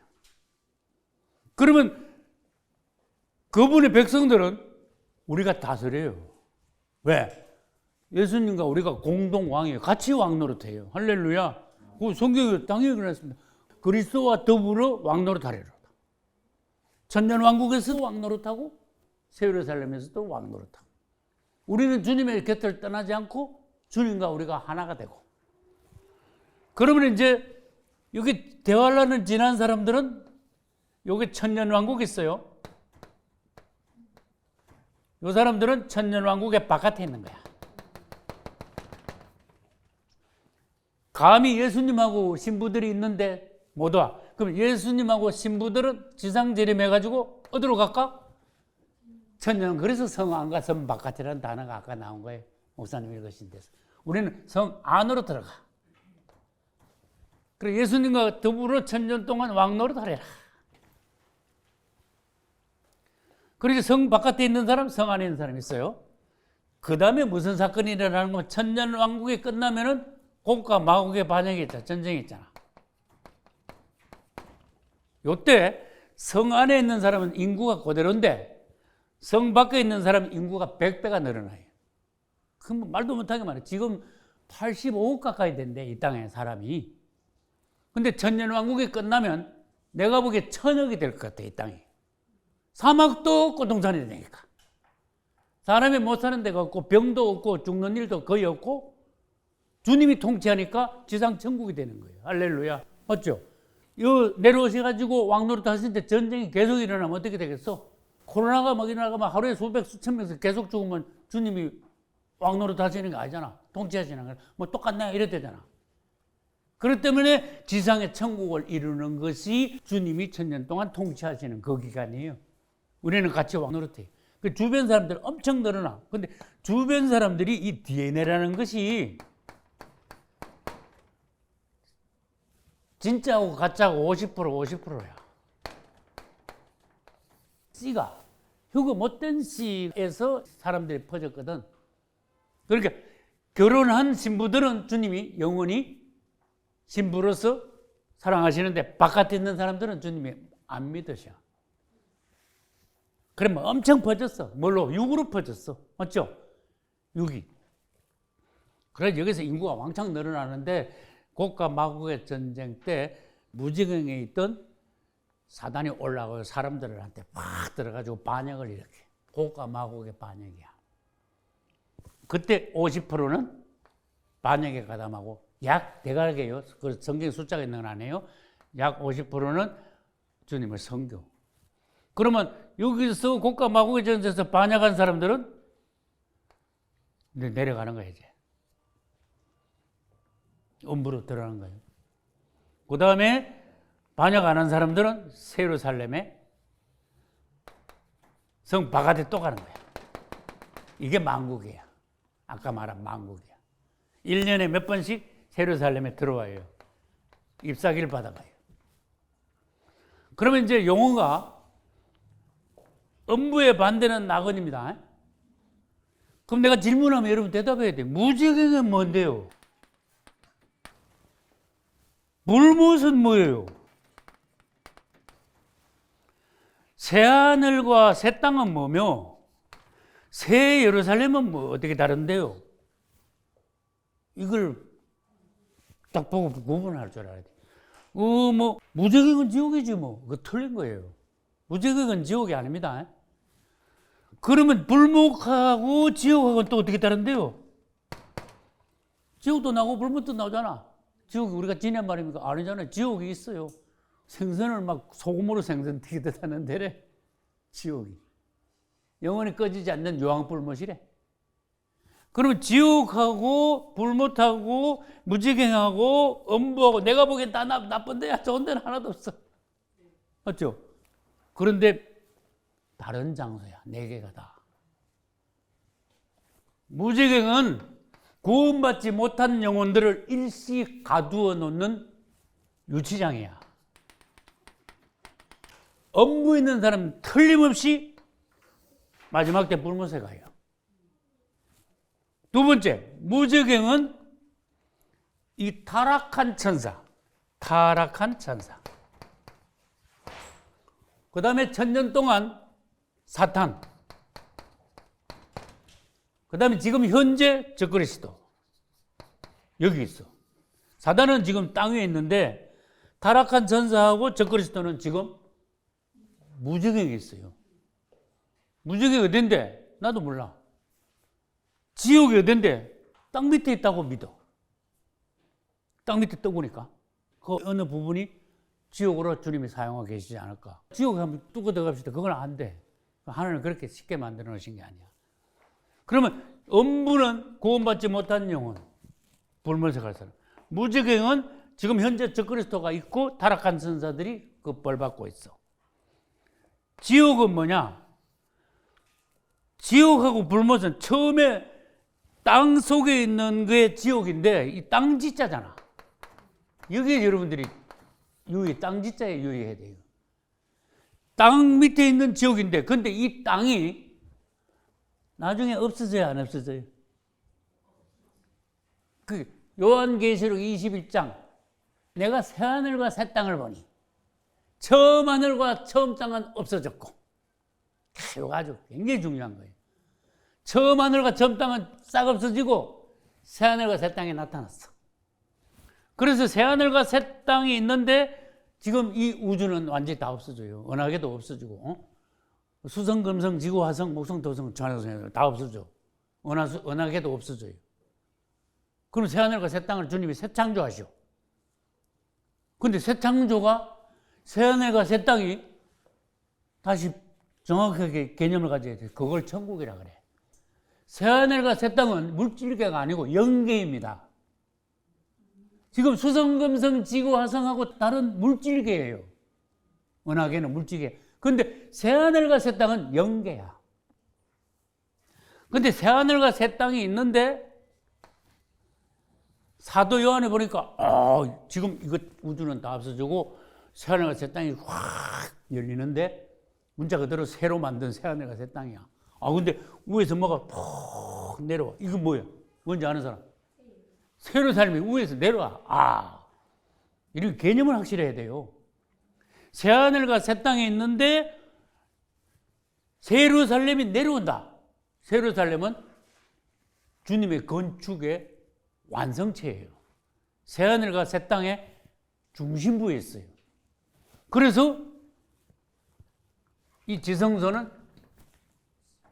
그러면 그분의 백성들은 우리가 다스려요. 왜? 예수님과 우리가 공동 왕이에요. 같이 왕 노릇해요. 할렐루야. 그 성경에 당연히 그랬습니다. 그리스도와 더불어 왕 노릇하리라. 천년 왕국에서 왕 노릇하고 새 예루살렘에서도 왕 노릇하고. 우리는 주님의 곁을 떠나지 않고 주님과 우리가 하나가 되고. 그러면 이제 여기 대환란을 지난 사람들은 여기 천년 왕국이 있어요. 이 사람들은 천년 왕국의 바깥에 있는 거야. 감히 예수님하고 신부들이 있는데 못 와. 그럼 예수님하고 신부들은 지상재림해가지고 어디로 갈까? 천년. 그래서 성 안과 성 바깥이라는 단어가 아까 나온 거예요. 목사님 읽으신 데서. 우리는 성 안으로 들어가. 그래 예수님과 더불어 천년 동안 왕노릇 하리라. 그래서 성 바깥에 있는 사람, 성 안에 있는 사람이 있어요. 그 다음에 무슨 사건이 일어나는 건 천년 왕국이 끝나면은 곡과 마곡의 반역이 있잖아. 전쟁이 있잖아. 요때 성 안에 있는 사람은 인구가 그대로인데 성 밖에 있는 사람은 인구가 100배가 늘어나요. 그럼 말도 못하게 말해. 지금 85억 가까이 된대, 이 땅에 사람이. 근데 천년 왕국이 끝나면 내가 보기에 1000억이 될 것 같아, 이 땅이. 사막도 없고 동산이 되니까. 사람이 못 사는 데가 없고 병도 없고 죽는 일도 거의 없고 주님이 통치하니까 지상 천국이 되는 거예요. 할렐루야. 맞죠? 내려오셔가지고 왕노릇 하시는데 전쟁이 계속 일어나면 어떻게 되겠어? 코로나가 막 일어나면 하루에 수백 수천 명씩 계속 죽으면 주님이 왕노릇 하시는 게 아니잖아. 통치하시는 거야. 뭐 똑같네 이래 되잖아. 그렇기 때문에 지상의 천국을 이루는 것이 주님이 천년 동안 통치하시는 그 기간이에요. 우리는 같이 왕노릇해요. 그 주변 사람들 엄청 늘어나. 근데 주변 사람들이 이 DNA라는 것이 진짜하고 가짜하고 50%야. 씨가 휴거 못된 씨에서 사람들이 퍼졌거든. 그러니까 결혼한 신부들은 주님이 영원히 신부로서 사랑하시는데 바깥에 있는 사람들은 주님이 안 믿으셔. 그러면 엄청 퍼졌어. 뭘로? 육으로 퍼졌어. 맞죠? 육이. 그래서 여기서 인구가 왕창 늘어나는데 곡과 마곡의 전쟁 때 무지경에 있던 사단이 올라가서 사람들한테 팍 들어가지고 반역을 일으켜. 곡과 마곡의 반역이야. 그때 50%는 반역에 가담하고 약 대가게요. 그 성경 숫자가 있는 건 아니에요. 약 50%는 주님을 섬겨. 그러면 여기서 곡과 마곡의 전쟁에서 반역한 사람들은 내려가는 거예요, 이제. 음부로 들어가는 거예요. 그 다음에 반역 안 한 사람들은 새 예루살렘에 성 바깥에 또 가는 거야. 이게 만국이야. 아까 말한 만국이야. 1년에 몇 번씩 예루살렘에 들어와요. 잎사귀를 받아가요. 그러면 이제 용어가 음부의 반대는 낙원입니다. 그럼 내가 질문하면 여러분 대답해야 돼요. 무지개는 뭔데요? 불못은 뭐예요? 새하늘과 새 땅은 뭐며 새 예루살렘은 뭐 어떻게 다른데요? 이걸 딱 보고 구분할 줄 알아야 돼. 뭐 무지개는 지옥이지 뭐. 그거 틀린 거예요. 무지개는 지옥이 아닙니다. 그러면 불목하고 지옥하고는 또 어떻게 다른데요? 지옥도 나고 불목도 나오잖아. 지옥이 우리가 지낸 말입니까? 아니잖아요. 지옥이 있어요. 생선을 막 소금으로 생선 튀기듯 하는 데래. 지옥이. 영원히 꺼지지 않는 요한불못이래. 그러면 지옥하고 불못하고 무지개하고 음부하고 내가 보기엔 다 나쁜 데야. 좋은 데는 하나도 없어. 맞죠? 그런데 다른 장소야. 네 개가 다. 무지개는 구원받지 못한 영혼들을 일시 가두어 놓는 유치장이야. 음부에 있는 사람은 틀림없이 마지막 때 불못에 가요. 두 번째, 무지개는 이 타락한 천사. 그 다음에 1000년 동안 사탄. 그 다음에 지금 현재 적그리스도. 여기 있어. 사단은 지금 땅 위에 있는데 타락한 천사하고 적그리스도는 지금 무지개에 있어요. 무지개 어딘데? 나도 몰라. 지옥이 어딘데? 땅 밑에 있다고 믿어. 땅 밑에 떠보니까 그 어느 부분이 지옥으로 주님이 사용하고 계시지 않을까. 지옥에 한번 뚫고 들어갑시다. 그건 안 돼. 하나님은 그렇게 쉽게 만들어 놓으신 게 아니야. 그러면 음부는 구원받지 못한 영혼, 불못에 갈 사람. 무지개는 지금 현재 적그리스도가 있고 타락한 천사들이 그 벌 받고 있어. 지옥은 뭐냐? 지옥하고 불못은 처음에 땅 속에 있는 게 지옥인데 이 땅 지자잖아. 여기에 여러분들이 땅 지자에 유의해야 돼요. 땅 밑에 있는 지옥인데 근데 이 땅이 나중에 없어져요, 안 없어져요? 그 요한계시록 21장 내가 새하늘과 새 땅을 보니 처음 하늘과 처음 땅은 없어졌고 이거 아주 굉장히 중요한 거예요. 처음 하늘과 처음 땅은 싹 없어지고 새 하늘과 새 땅이 나타났어. 그래서 새 하늘과 새 땅이 있는데 지금 이 우주는 완전히 다 없어져요. 은하계도 없어지고 수성, 금성, 지구, 화성, 목성, 토성, 전화성 다 없어져. 은하계도 없어져요. 그럼 새 하늘과 새 땅을 주님이 새 창조하시오. 근데 새 창조가 새 하늘과 새 땅이 다시 정확하게 개념을 가져야 돼. 그걸 천국이라 그래. 새 하늘과 새 땅은 물질계가 아니고 영계입니다. 지금 수성, 금성, 지구, 화성하고 다른 물질계예요. 은하계는 물질계. 근데 새 하늘과 새 땅은 영계야. 근데 새 하늘과 새 땅이 있는데 사도 요한에 보니까 지금 이거 우주는 다 없어지고 새 하늘과 새 땅이 확 열리는데 문자 그대로 새로 만든 새 하늘과 새 땅이야. 근데 위에서 뭐가 푹 내려와. 이거 뭐야? 뭔지 아는 사람? 새로 삶이 위에서 내려와. 이런 개념을 확실해야 돼요. 새 하늘과 새 땅에 있는데 새 예루살렘이 내려온다. 새 예루살렘은 주님의 건축의 완성체예요. 새 하늘과 새 땅의 중심부에 있어요. 그래서 이 지성소는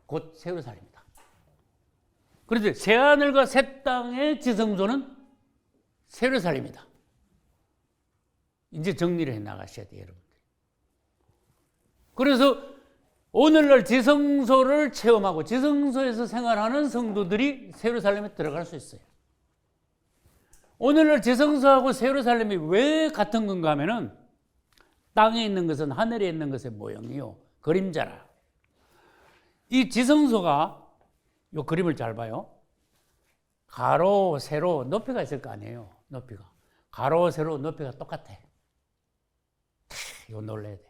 곧 새 예루살렘이다. 그래서 새 하늘과 새 땅의 지성소는 새 예루살렘이다. 이제 정리를 해 나가셔야 돼요, 여러분들. 그래서 오늘날 지성소를 체험하고 지성소에서 생활하는 성도들이 새 예루살렘에 들어갈 수 있어요. 오늘날 지성소하고 새 예루살렘이 왜 같은 건가 하면은 땅에 있는 것은 하늘에 있는 것의 모형이요, 그림자라. 이 지성소가 이 그림을 잘 봐요. 가로, 세로 높이가 있을 거 아니에요. 높이가. 가로, 세로 높이가 똑같아. 이거 놀라야 돼.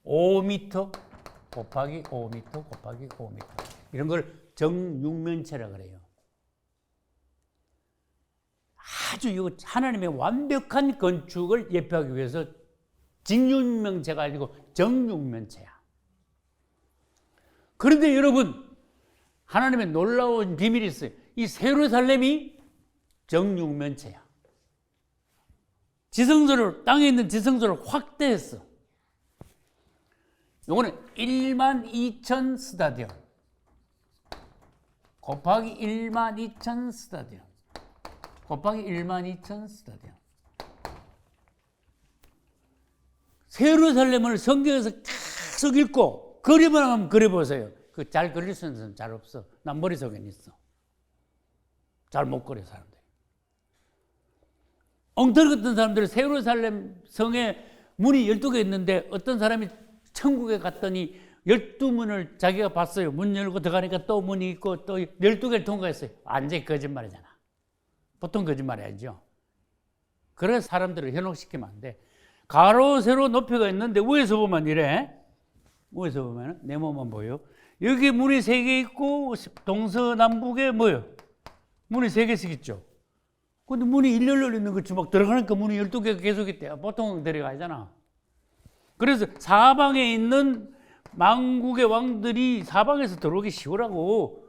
5m 곱하기 5m 곱하기 5m. 이런 걸 정육면체라 그래요. 아주 이거 하나님의 완벽한 건축을 예표하기 위해서 직육면체가 아니고 정육면체야. 그런데 여러분, 하나님의 놀라운 비밀이 있어요. 이 예루살렘이 정육면체야. 지성소를, 땅에 있는 지성소를 확대했어. 요거는 12,000 스타디온 곱하기 12,000 스타디온 곱하기 12,000 스타디온. 예루살렘을 성경에서 계속 읽고 그림을 한번 그려보세요. 그 잘 그릴 수 있는 사람 잘 없어. 난 머릿속에 있어. 잘 못 그려 사람들. 엉터리 같은 사람들은 예루살렘 성에 문이 12개 있는데 어떤 사람이 천국에 갔더니 12문을 자기가 봤어요. 문 열고 들어가니까 또 문이 있고 또 12개를 통과했어요. 완전히 거짓말이잖아. 보통 거짓말이야죠. 그래서 사람들을 현혹시키면 안 돼. 가로 세로 높이가 있는데 위에서 보면 이래. 위에서 보면 내 몸만 보여. 여기 문이 3개 있고 동서남북에 뭐요? 문이 3개씩 있죠. 근데 문이 일렬로 있는 거지 막 들어가니까 문이 12개가 계속 있대. 보통 들어가잖아. 그래서 사방에 있는 만국의 왕들이 사방에서 들어오기 쉬우라고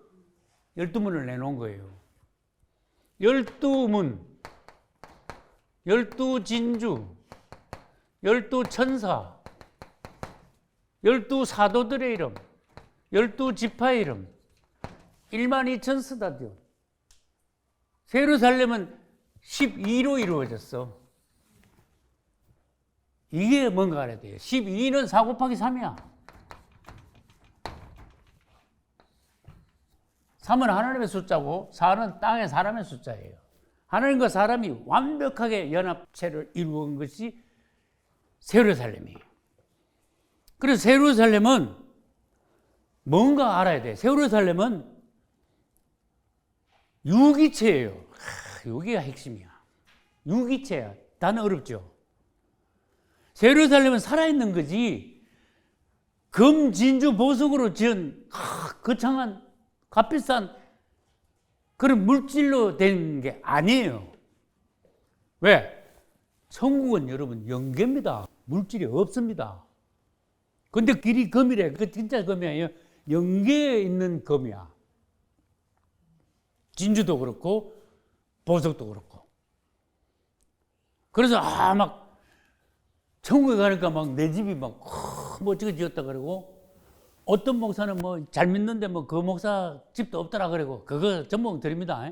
12문을 내놓은 거예요. 12문, 12진주, 12천사, 12사도들의 이름, 12지파의 이름, 12,000 스타디온. 예루살렘은 12로 이루어졌어. 이게 뭔가 알아야 돼요. 12는 4 곱하기 3이야. 3은 하나님의 숫자고 4는 땅의 사람의 숫자예요. 하나님과 사람이 완벽하게 연합체를 이루은 것이 예루살렘이에요. 그래서 예루살렘은 뭔가 알아야 돼. 예루살렘은 유기체예요. 여기가 핵심이야. 유기체야. 단어 어렵죠? 예루살렘은 살아있는 거지 금, 진주, 보석으로 지은 거창한 값비싼 그런 물질로 된 게 아니에요. 왜? 천국은 여러분 영계입니다. 물질이 없습니다. 근데 길이 금이래. 그 진짜 금이 아니에요. 영계에 있는 금이야. 진주도 그렇고 보석도 그렇고. 그래서 막 천국에 가니까 막 내 집이 막 멋지게 지었다 그러고 어떤 목사는 뭐 잘 믿는데 뭐 그 목사 집도 없더라 그러고 그거 전부 드립니다.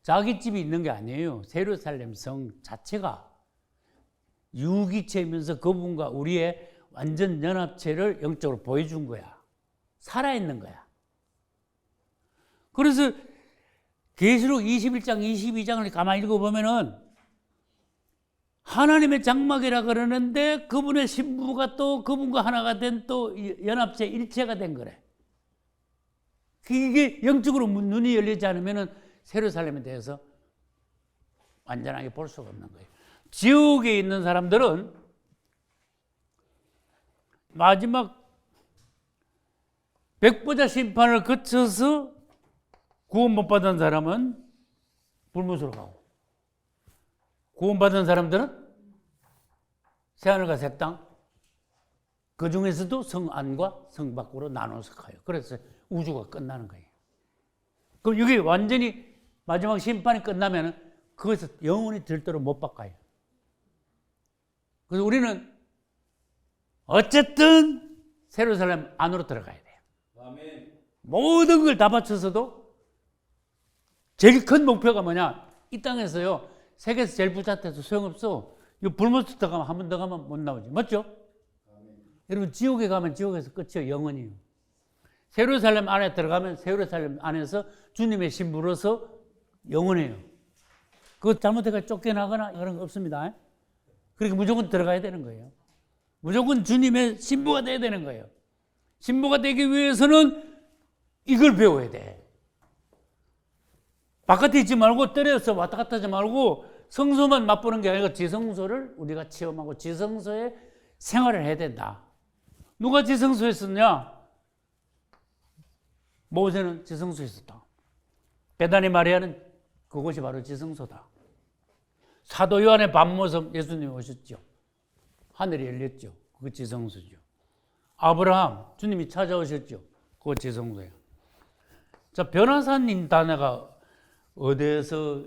자기 집이 있는 게 아니에요. 예루살렘 성 자체가 유기체이면서 그분과 우리의 완전 연합체를 영적으로 보여준 거야. 살아있는 거야. 그래서 계시록 21장, 22장을 가만히 읽어보면은 하나님의 장막이라 그러는데 그분의 신부가 또 그분과 하나가 된 또 연합체 일체가 된 거래. 이게 영적으로 눈이 열리지 않으면은 예루살렘에 대해서 완전하게 볼 수가 없는 거예요. 지옥에 있는 사람들은 마지막 백보자 심판을 거쳐서 구원 못 받은 사람은 불못으로 가고 구원받은 사람들은 새하늘과 새 땅, 그 중에서도 성 안과 성 밖으로 나눠서 가요. 그래서 우주가 끝나는 거예요. 그럼 이게 완전히 마지막 심판이 끝나면 그것을 영원히 절대로 못 바꿔요. 그래서 우리는 어쨌든 예루살렘 안으로 들어가야 돼요. 아멘. 모든 걸 다 바쳐서도 제일 큰 목표가 뭐냐? 이 땅에서요. 세계에서 제일 부잣해도 소용없어. 이 불못에 들어가면 한 번 더 가면 못 나오지. 맞죠? 아멘. 여러분 지옥에 가면 지옥에서 끝이에요. 영원히요. 예루살렘 안에 들어가면 예루살렘 안에서 주님의 신부로서 영원해요. 그거 잘못해서 쫓겨나거나 그런 거 없습니다. 그러니까 무조건 들어가야 되는 거예요. 무조건 주님의 신부가 돼야 되는 거예요. 신부가 되기 위해서는 이걸 배워야 돼. 바깥에 있지 말고 때려서 왔다 갔다 하지 말고 성소만 맛보는 게 아니라 지성소를 우리가 체험하고 지성소에 생활을 해야 된다. 누가 지성소에 있었냐? 모세는 지성소에 있었다. 베다니 마리아는 그곳이 바로 지성소다. 사도 요한의 밤모습 예수님이 오셨죠. 하늘이 열렸죠. 그거 지성소죠. 아브라함 주님이 찾아오셨죠. 그거 지성소예요. 자, 변화사님 단어가 어디에서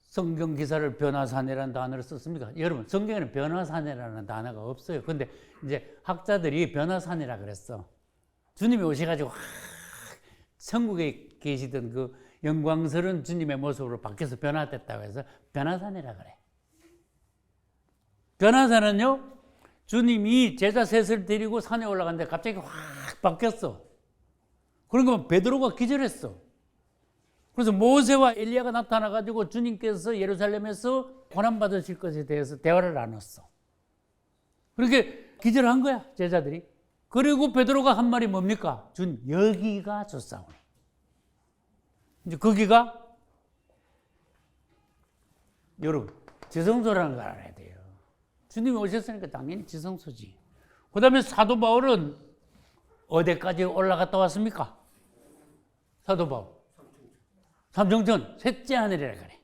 성경 기사를 변화사내라는 단어를 썼습니까? 여러분, 성경에는 변화사내라는 단어가 없어요. 근데 이제 학자들이 변화사내라 그랬어. 주님이 오셔가지고 천국에 계시던 그 영광스러운 주님의 모습으로 바뀌어서 변화됐다고 해서 변화사내라 그래. 변화사는요, 주님이 제자 셋을 데리고 산에 올라갔는데 갑자기 확 바뀌었어. 그런 거 베드로가 기절했어. 그래서 모세와 엘리야가 나타나가지고 주님께서 예루살렘에서 고난받으실 것에 대해서 대화를 나눴어. 그렇게 기절한 거야, 제자들이. 그리고 베드로가 한 말이 뭡니까? 여기가 좋사오니. 이제 거기가 여러분 지성소라는 걸 알아야 돼요. 주님이 오셨으니까 당연히 지성소지. 그 다음에 사도 바울은 어디까지 올라갔다 왔습니까? 사도 바울. 삼청천, 셋째 하늘이라 그래.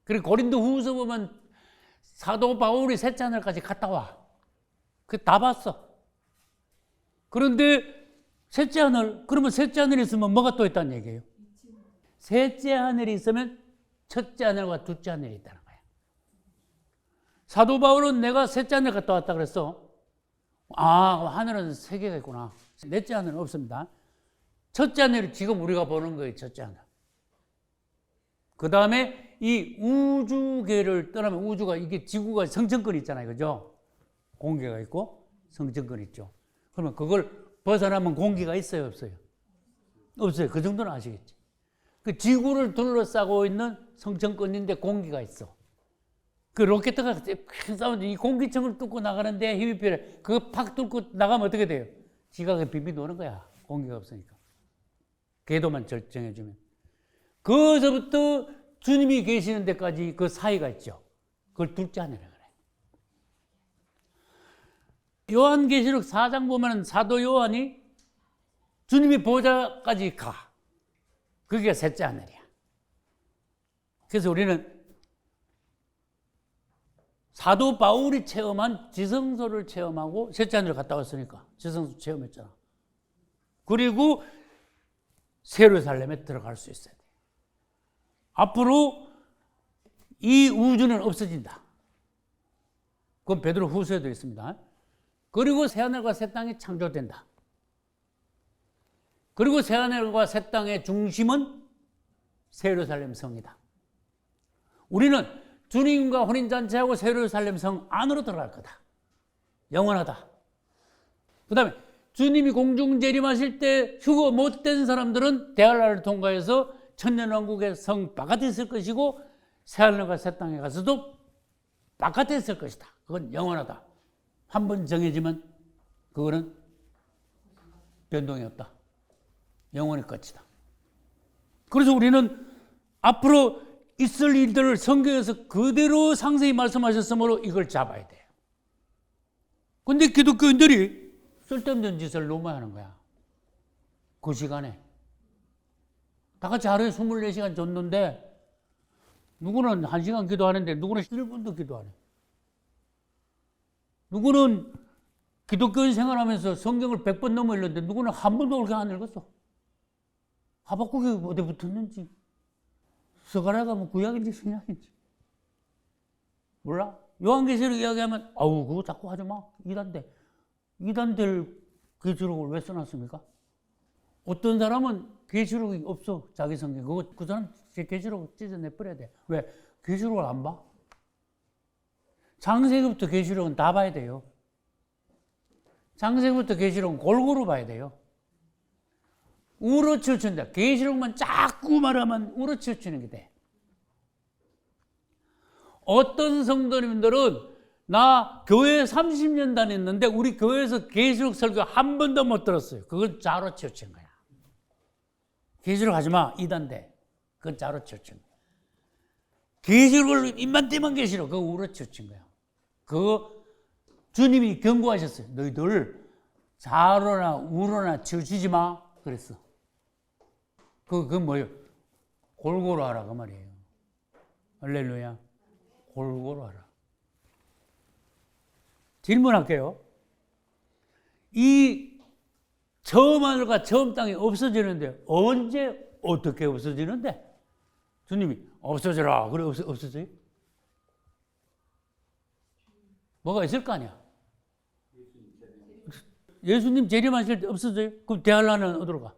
그리고 고린도 후서 보면 사도 바울이 셋째 하늘까지 갔다 와. 그 다 봤어. 그런데 셋째 하늘, 그러면 셋째 하늘이 있으면 뭐가 또 있다는 얘기예요? 셋째 하늘이 있으면 첫째 하늘과 둘째 하늘이 있다는 거야. 사도 바울은 내가 셋째 하늘 갔다 왔다 그랬어. 아, 하늘은 세 개가 있구나. 넷째 하늘은 없습니다. 첫째 하늘이 지금 우리가 보는 거예요, 첫째 하늘. 그 다음에 이 우주계를 떠나면 우주가 이게 지구가 성층권이 있잖아요. 그죠? 공기가 있고 성층권이 있죠. 그러면 그걸 벗어나면 공기가 있어요? 없어요? 없어요. 그 정도는 아시겠지. 그 지구를 둘러싸고 있는 성층권인데 공기가 있어. 그 로켓가 싸우는데 이 공기층을 뚫고 나가는데 힘이 필요해. 그거 팍 뚫고 나가면 어떻게 돼요? 지각에 빙빙 도는 거야. 공기가 없으니까. 궤도만 결정해주면. 거기서부터 주님이 계시는 데까지 그 사이가 있죠. 그걸 둘째 하늘이라 그래. 요한계시록 4장 보면 사도 요한이 주님이 보좌까지 가. 그게 셋째 하늘이야. 그래서 우리는 사도 바울이 체험한 지성소를 체험하고 셋째 하늘을 갔다 왔으니까 지성소 체험했잖아. 그리고 예루살렘에 들어갈 수 있어야 돼. 앞으로 이 우주는 없어진다. 그건 베드로 후서에도 있습니다. 그리고 새하늘과 새 땅이 창조된다. 그리고 새하늘과 새 땅의 중심은 새 예루살렘 성이다. 우리는 주님과 혼인잔치하고 새 예루살렘 성 안으로 들어갈 거다. 영원하다. 그 다음에 주님이 공중 재림하실 때 휴거 못된 사람들은 대할라를 통과해서 천년왕국의 성 바깥에 있을 것이고 새하늘과 새 땅에 가서도 바깥에 있을 것이다. 그건 영원하다. 한 번 정해지면 그거는 변동이 없다. 영원의 끝이다. 그래서 우리는 앞으로 있을 일들을 성경에서 그대로 상세히 말씀하셨으므로 이걸 잡아야 돼요. 근데 기독교인들이 쓸데없는 짓을 너무 하는 거야. 그 시간에. 다 같이 하루에 24시간 줬는데 누구는 1시간 기도하는데 누구는 1분도 기도 안 해. 누구는 기독교인 생활하면서 성경을 100번 넘어 읽었는데 누구는 한 번도 그렇게 안 읽었어. 하박국이 어디 붙었는지 스가랴가 뭐 구약인지 신약인지 몰라. 요한계시록 이야기하면 아우 그거 자꾸 하지 마. 이단들 계시록을 왜 써놨습니까? 어떤 사람은 계시록이 없어. 자기 성경. 그 사람 제 계시록 찢어내버려야 돼. 왜? 계시록을 안 봐? 창세기부터 계시록은 다 봐야 돼요. 창세기부터 계시록은 골고루 봐야 돼요. 우러치우친다. 계시록만 자꾸 말하면 우러치우치는 게 돼. 어떤 성도님들은 나 교회 30년 다녔는데 우리 교회에서 계시록 설교 한 번도 못 들었어요. 그건 자로 치우친 거야. 계시록 하지 마. 이단데. 그 자로 치우친 거야. 계시록을 입만 떼면 계시록 그거 우로 치우친 거야. 그거 주님이 경고하셨어요. 너희들 자로나 우로나 치우치지 마 그랬어. 그거 뭐예요? 골고루 하라 그 말이에요. 할렐루야. 골고루 하라. 질문할게요. 이 처음 하늘과 처음 땅이 없어지는데 언제 어떻게 없어지는데? 주님이 없어져라. 그래 없어져요? 뭐가 있을 거 아니야? 예수님 재림하실 때 없어져요? 그럼 대한란은 어디로 가?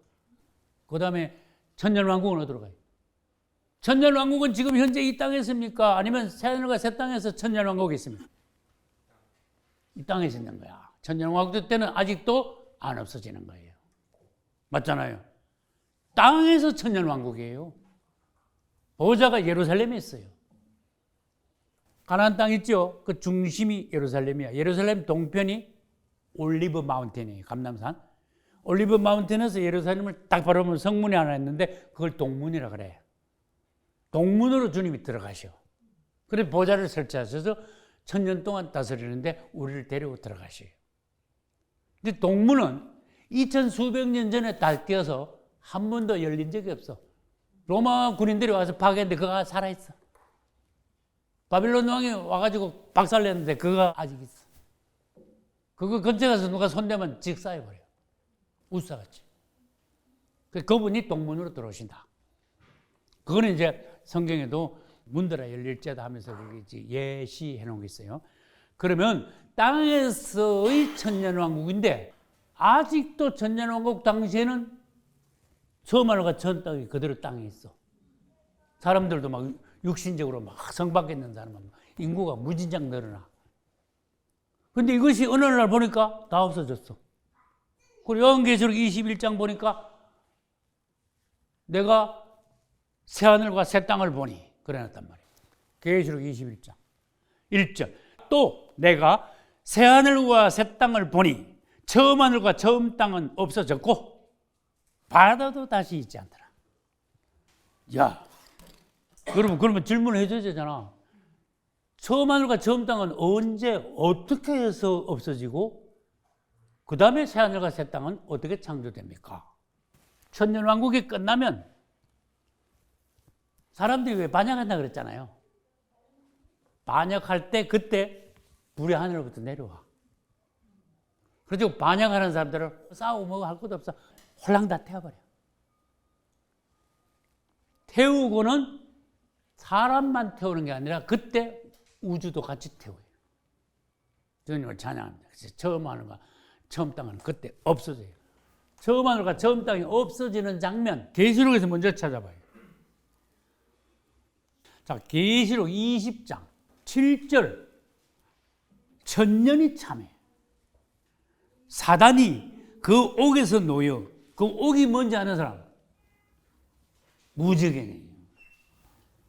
그 다음에 천년왕국은 어디로 가요? 천년왕국은 지금 현재 이 땅에 있습니까? 아니면 새하늘과 새 땅에서 천년왕국이 있습니까? 이 땅에 있는 거야. 천년왕국 때는 아직도 안 없어지는 거예요. 맞잖아요. 땅에서 천년왕국이에요. 보좌가 예루살렘에 있어요. 가나안 땅 있죠? 그 중심이 예루살렘이야. 예루살렘 동편이 올리브 마운틴이에요. 감람산. 올리브 마운틴에서 예루살렘을 딱 바라보면 성문이 하나 있는데 그걸 동문이라 그래요. 동문으로 주님이 들어가셔. 그래서 보좌를 설치하셔서 1000년 동안 다스리는데 우리를 데리고 들어가셔요. 근데 동문은 2000수백 년 전에 다 띄어서 한 번도 열린 적이 없어. 로마 군인들이 와서 파괴했는데 그가 살아있어. 바빌론 왕이 와가지고 박살냈는데 그가 아직 있어. 그거 근처에 가서 누가 손대면 직사해버려. 우사같이. 그분이 동문으로 들어오신다. 그거는 이제 성경에도 문들아 열릴지다 하면서 예시해 놓은 게 있어요. 그러면 땅에서의 천년왕국인데 아직도 천년왕국 당시에는 처음 하늘과 전 땅이 그대로 땅에 있어. 사람들도 막 육신적으로 막 성박했는 사람은 인구가 무진장 늘어나. 근데 이것이 어느 날 보니까 다 없어졌어. 그리고 요한계시록 21장 보니까 내가 새하늘과 새 땅을 보니 그래놨단 말이에요. 계시록 21장 1절 또 내가 새하늘과 새 땅을 보니 처음 하늘과 처음 땅은 없어졌고 바다도 다시 있지 않더라. 야, 여러분 그러면 질문을 해줘야 되잖아. 처음 하늘과 처음 땅은 언제 어떻게 해서 없어지고 그 다음에 새하늘과 새 땅은 어떻게 창조됩니까? 천년왕국이 끝나면 사람들이 왜 반역한다 그랬잖아요. 반역할 때 그때 불이 하늘로부터 내려와. 그래서 반역하는 사람들은 싸우고 뭐 할 것도 없어. 홀랑 다 태워버려. 태우고는 사람만 태우는 게 아니라 그때 우주도 같이 태워요. 주님을 찬양합니다. 그래서 처음 하늘과 처음 땅은 그때 없어져요. 처음 하늘과 처음 땅이 없어지는 장면 계시록에서 먼저 찾아봐요. 자, 계시록 20장 7절 천년이 참해. 사단이 그 옥에서 놓여. 그 옥이 뭔지 아는 사람? 무저갱이에요.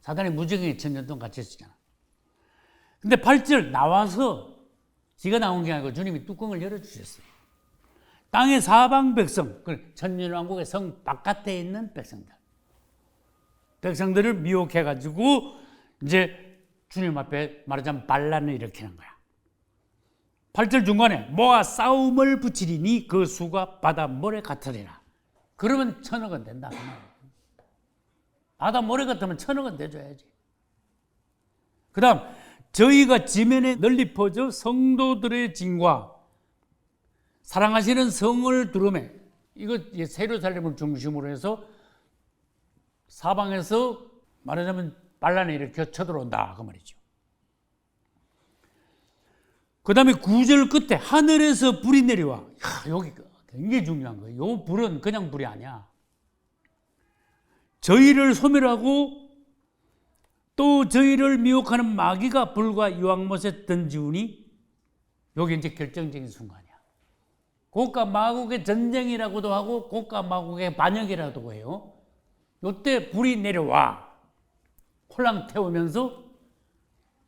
사단이 무저갱이 천년 동안 같이 있었잖아. 근데 8절 나와서 지가 나온 게 아니고 주님이 뚜껑을 열어주셨어요. 땅의 사방 백성, 천년왕국의 성 바깥에 있는 백성들. 백성들을 미혹해가지고 이제 주님 앞에 말하자면 반란을 일으키는 거야. 8절 중간에 모아 싸움을 붙이리니 그 수가 바다 모래 같으리라. 그러면 1000억은 된다. 바다 모래 같으면 1000억은 돼줘야지. 그 다음 저희가 지면에 널리 퍼져 성도들의 진과 사랑하시는 성을 두루매. 이거 예루살렘을 중심으로 해서 사방에서 말하자면 반란을 일으켜 쳐들어온다 그 말이죠. 그 다음에 9절 끝에 하늘에서 불이 내려와. 여기 굉장히 중요한 거예요. 이 불은 그냥 불이 아니야. 저희를 소멸하고 또 저희를 미혹하는 마귀가 불과 유황못에 던지우니 여기 이제 결정적인 순간이야. 고가 마국의 전쟁이라고도 하고 고가 마국의 반역이라고도 해요. 이때 불이 내려와 홀랑 태우면서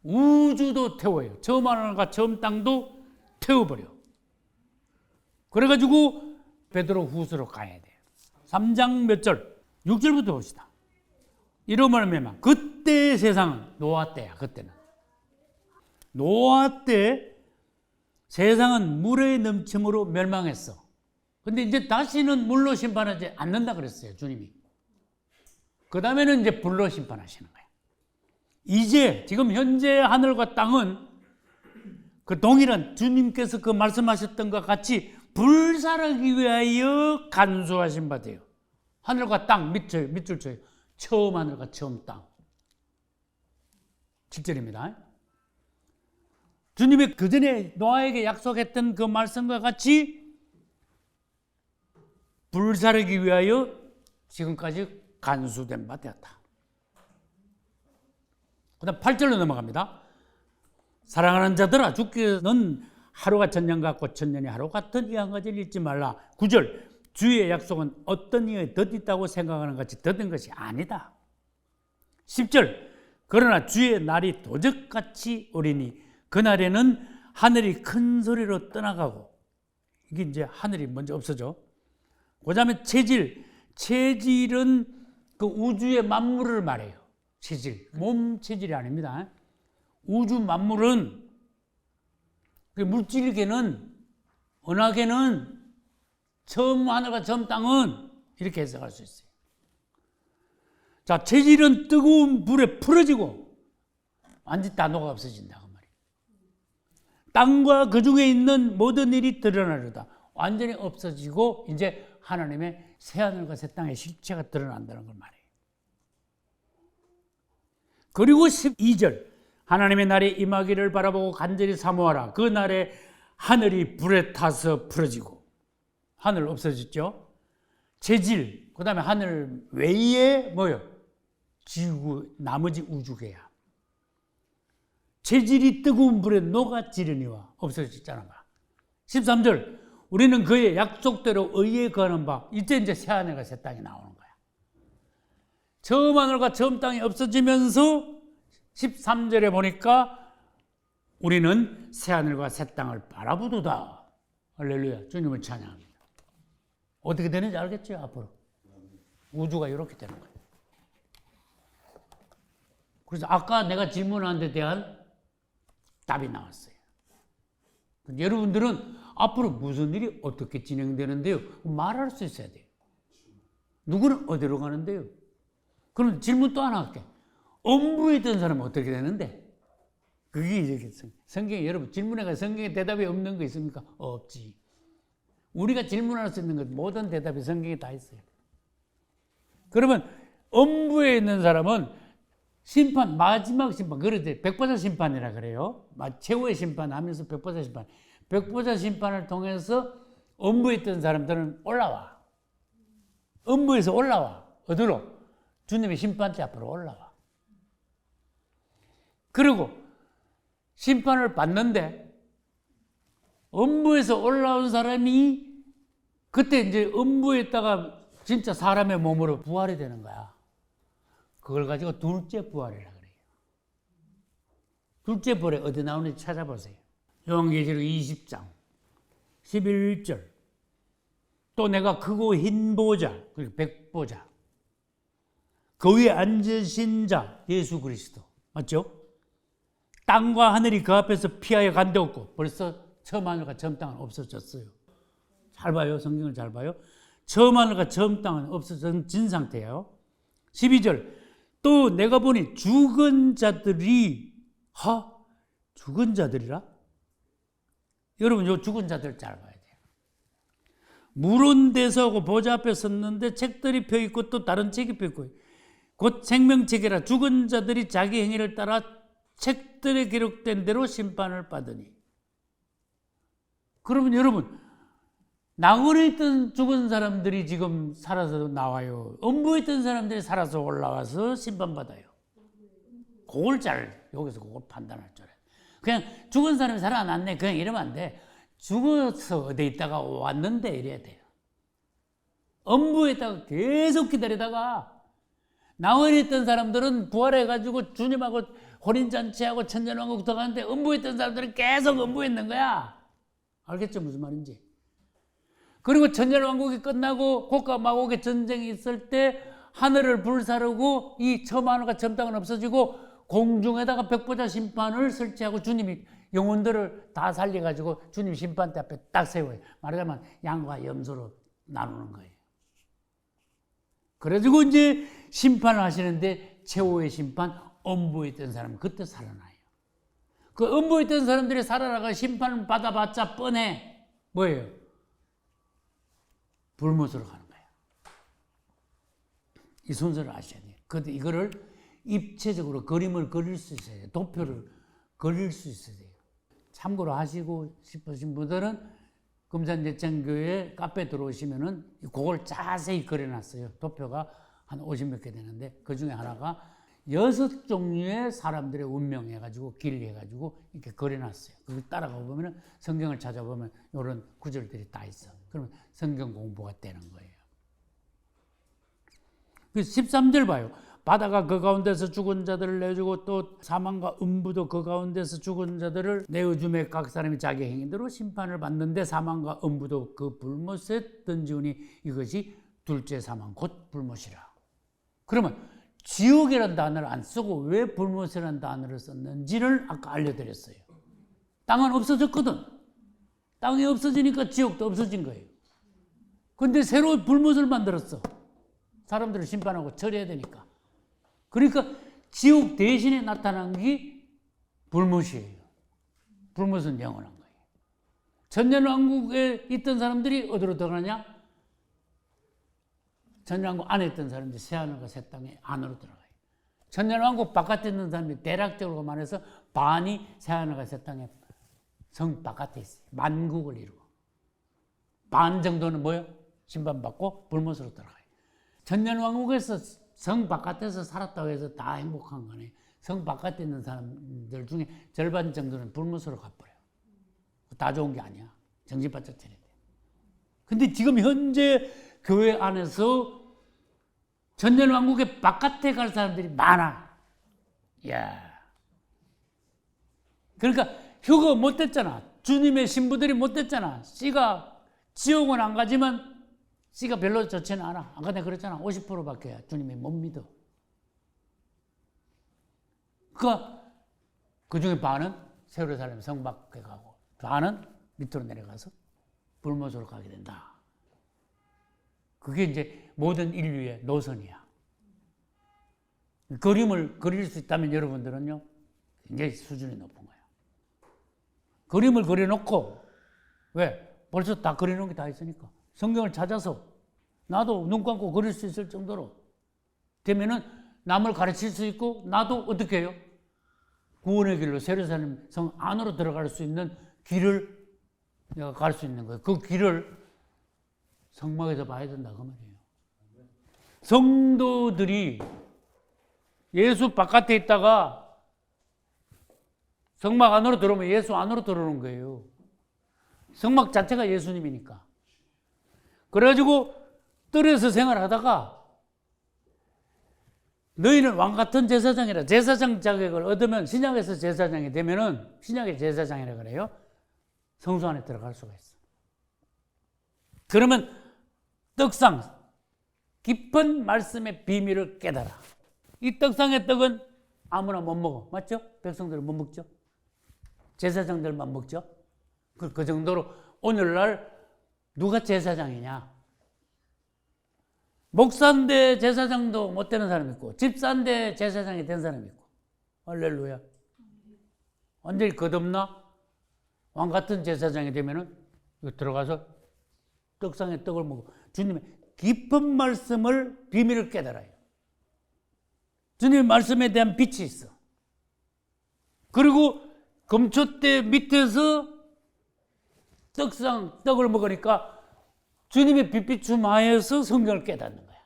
우주도 태워요. 처음 하늘과 처음 땅도 태워버려. 그래가지고 베드로 후서로 가야 돼요. 3장 몇 절? 6절부터 봅시다. 이러면 멸망. 그때 세상은 노아 때야. 그때는 노아 때 세상은 물의 넘침으로 멸망했어. 근데 이제 다시는 물로 심판하지 않는다 그랬어요, 주님이. 그 다음에는 이제 불로 심판하시는 거예요. 이제 지금 현재 하늘과 땅은 그 동일한 주님께서 그 말씀하셨던 것 같이 불살하기 위하여 간수하신 바 돼요. 하늘과 땅, 밑줄 쳐요. 처음 하늘과 처음 땅. 7절입니다. 주님이 그 전에 노아에게 약속했던 그 말씀과 같이 불살하기 위하여 지금까지 간수된 바 되었다. 그 다음 8절로 넘어갑니다. 사랑하는 자들아, 주께는 하루가 천년 같고 천년이 하루 같은 이 한 가지를 잊지 말라. 9절, 주의 약속은 어떤 이에 덧있다고 생각하는 것이 덧인 것이 아니다. 10절, 그러나 주의 날이 도적같이 오리니 그날에는 하늘이 큰 소리로 떠나가고, 이게 이제 하늘이 먼저 없어져. 그 다음에 체질은 그 우주의 만물을 말해요. 체질, 몸 체질이 아닙니다. 우주 만물은 물질계는, 은하계는, 처음 하늘과 처음 땅은 이렇게 해석할 수 있어요. 자, 체질은 뜨거운 불에 풀어지고 완전히 다 녹아 없어진다 그 말이에요. 땅과 그 중에 있는 모든 일이 드러나려다 완전히 없어지고 이제 하나님의 새 하늘과 새 땅의 실체가 드러난다는 걸 말해요. 그리고 12절, 하나님의 날이 임하기를 바라보고 간절히 사모하라. 그 날에 하늘이 불에 타서 풀어지고, 하늘 없어졌죠. 재질, 그 다음에 하늘 외에 뭐요? 지구, 나머지 우주계야. 재질이 뜨거운 불에 녹아지르니와 없어졌잖아. 13절, 우리는 그의 약속대로 의에 거하는 바, 이제 새 하늘과 새 땅이 나오는 거야. 처음 하늘과 처음 땅이 없어지면서 13절에 보니까 우리는 새 하늘과 새 땅을 바라보도다. 할렐루야. 주님을 찬양합니다. 어떻게 되는지 알겠죠? 앞으로 우주가 이렇게 되는 거예요. 그래서 아까 내가 질문한 데 대한 답이 나왔어요. 여러분들은 앞으로 무슨 일이 어떻게 진행되는데요? 말할 수 있어야 돼요. 누구는 어디로 가는데요? 그럼 질문 또 하나 할게. 엄부에 있던 사람은 어떻게 되는데? 그게 이제 성경에, 여러분 질문에 가서 성경에 대답이 없는 거 있습니까? 없지. 우리가 질문할 수 있는 것 모든 대답이 성경에 다 있어요. 그러면 엄부에 있는 사람은 심판, 마지막 심판, 그런데 백보자 심판이라 그래요. 최후의 심판하면서 백보자 심판. 백보자 심판을 통해서 엄부에 있던 사람들은 올라와. 엄부에서 올라와. 어디로? 주님의 심판대 앞으로 올라와. 그리고 심판을 받는데 음부에서 올라온 사람이 그때 이제 음부에 있다가 진짜 사람의 몸으로 부활이 되는 거야. 그걸 가지고 둘째 부활이라 그래요. 둘째 부활이 어디 나오는지 찾아보세요. 요한계시록 20장 11절. 또 내가 크고 흰 보좌, 그리고 백보좌, 그 위에 앉으신 자 예수 그리스도, 맞죠? 땅과 하늘이 그 앞에서 피하여 간데없고, 벌써 처음 하늘과 처음 땅은 없어졌어요. 잘 봐요. 성경을 잘 봐요. 처음 하늘과 처음 땅은 없어진 상태예요. 12절. 또 내가 보니 죽은 자들이, 죽은 자들이라? 여러분, 요 죽은 자들 잘 봐야 돼요. 물은 데서하고 보좌 앞에 섰는데 책들이 펴있고 또 다른 책이 펴있고, 곧 생명책이라 죽은 자들이 자기 행위를 따라 책들에 기록된 대로 심판을 받으니. 그러면 여러분, 낙원에 있던 죽은 사람들이 지금 살아서 나와요. 음부에 있던 사람들이 살아서 올라와서 심판받아요. 그걸 여기서 그걸 판단할 줄 알아요. 그냥 죽은 사람이 살아났네, 그냥 이러면 안 돼. 죽어서 어디 있다가 왔는데 이래야 돼요. 음부에 있다가 계속 기다리다가, 낙원에 있던 사람들은 부활해가지고 주님하고 혼인잔치하고 천년왕국 들어가는데, 음부에 있던 사람들은 계속 음부에 있는 거야. 알겠죠? 무슨 말인지. 그리고 천년왕국이 끝나고 고가 마곡의 전쟁이 있을 때 하늘을 불사르고 이 처만과 점당은 없어지고 공중에다가 백보자 심판을 설치하고 주님이 영혼들을 다 살려가지고 주님 심판대 앞에 딱 세워요. 말하자면 양과 염소로 나누는 거예요. 그래가지고 이제 심판을 하시는데 최후의 심판, 음부에 있던 사람은 그때 살아나요. 그 음부에 있던 사람들이 살아나가 심판을 받아봤자 뻔해. 뭐예요? 불못으로 가는 거예요. 이 순서를 아셔야 돼요. 그런데 이거를 입체적으로 그림을 그릴 수 있어야 돼요. 도표를 그릴 수 있어야 돼요. 참고로 하시고 싶으신 분들은 금산예창교회 카페 들어오시면은 그걸 자세히 그려놨어요. 도표가 한 50몇 개 되는데 그 중에 하나가 6종류의 사람들의 운명 해가지고 길 해가지고 이렇게 그려놨어요. 그걸 따라가 보면은 성경을 찾아보면 이런 구절들이 다 있어. 그러면 성경 공부가 되는 거예요. 그 13절 봐요. 바다가 그 가운데서 죽은 자들을 내주고 또 사망과 음부도 그 가운데서 죽은 자들을 내어주매 각 사람이 자기 행위대로 심판을 받는데 사망과 음부도 그 불못에 던지우니 이것이 둘째 사망 곧 불못이라. 그러면 지옥이라는 단어를 안 쓰고 왜 불못이라는 단어를 썼는지를 아까 알려드렸어요. 땅은 없어졌거든. 땅이 없어지니까 지옥도 없어진 거예요. 근데 새로 불못을 만들었어. 사람들을 심판하고 처리해야 되니까. 그러니까 지옥 대신에 나타난 게 불못이에요. 불못은 영원한 거예요. 천년왕국에 있던 사람들이 어디로 들어가냐? 천년왕국 안에 있던 사람들이 새하늘과 새 땅에 안으로 들어가요. 천년왕국 바깥에 있는 사람들이 대략적으로 말해서 반이 새하늘과 새 땅에 성 바깥에 있어요. 만국을 이루고. 반 정도는 뭐예요? 심판받고 불못으로 들어가요. 천년왕국에서 성 바깥에서 살았다고 해서 다 행복한 거네. 성 바깥에 있는 사람들 중에 절반 정도는 불못으로 가버려요. 다 좋은 게 아니야. 정신 바짝 차려야 돼. 근데 지금 현재 교회 안에서 천년왕국의 바깥에 갈 사람들이 많아. 야. 그러니까 휴거 못 됐잖아. 주님의 신부들이 못 됐잖아. 씨가 지옥은 안 가지만 씨가 별로 좋지는 않아. 아까 내가 그랬잖아. 50%밖에 주님이 못 믿어. 그 중에 반은 세루살렘 성 밖에 가고 반은 밑으로 내려가서 불못으로 가게 된다. 그게 이제 모든 인류의 노선이야. 그림을 그릴 수 있다면 여러분들은요, 굉장히 수준이 높은 거야. 그림을 그려놓고, 왜? 벌써 다 그려놓은 게 다 있으니까. 성경을 찾아서 나도 눈 감고 그릴 수 있을 정도로 되면은 남을 가르칠 수 있고 나도 어떻게 해요? 구원의 길로 세루살렘 성 안으로 들어갈 수 있는 길을 내가 갈 수 있는 거예요. 그 길을 성막에서 봐야 된다 그 말이에요. 성도들이 예수 바깥에 있다가 성막 안으로 들어오면 예수 안으로 들어오는 거예요. 성막 자체가 예수님이니까. 그래가지고 뜰에서 생활하다가 너희는 왕같은 제사장이라 제사장 자격을 얻으면 신약에서 제사장이 되면은 신약의 제사장이라 그래요. 성소 안에 들어갈 수가 있어. 그러면 떡상 깊은 말씀의 비밀을 깨달아. 이 떡상의 떡은 아무나 못 먹어. 맞죠? 백성들은 못 먹죠. 제사장들만 먹죠. 그 정도로 오늘날 누가 제사장이냐? 목사인데 제사장도 못 되는 사람이 있고 집사인데 제사장이 된 사람이 있고. 할렐루야. 완전히 거듭나 왕같은 제사장이 되면은 들어가서 떡상에 떡을 먹고 주님의 깊은 말씀을 비밀을 깨달아요. 주님의 말씀에 대한 빛이 있어. 그리고 금초대 밑에서 떡을 먹으니까 주님의 빛비춤 하에서 성경을 깨닫는 거야.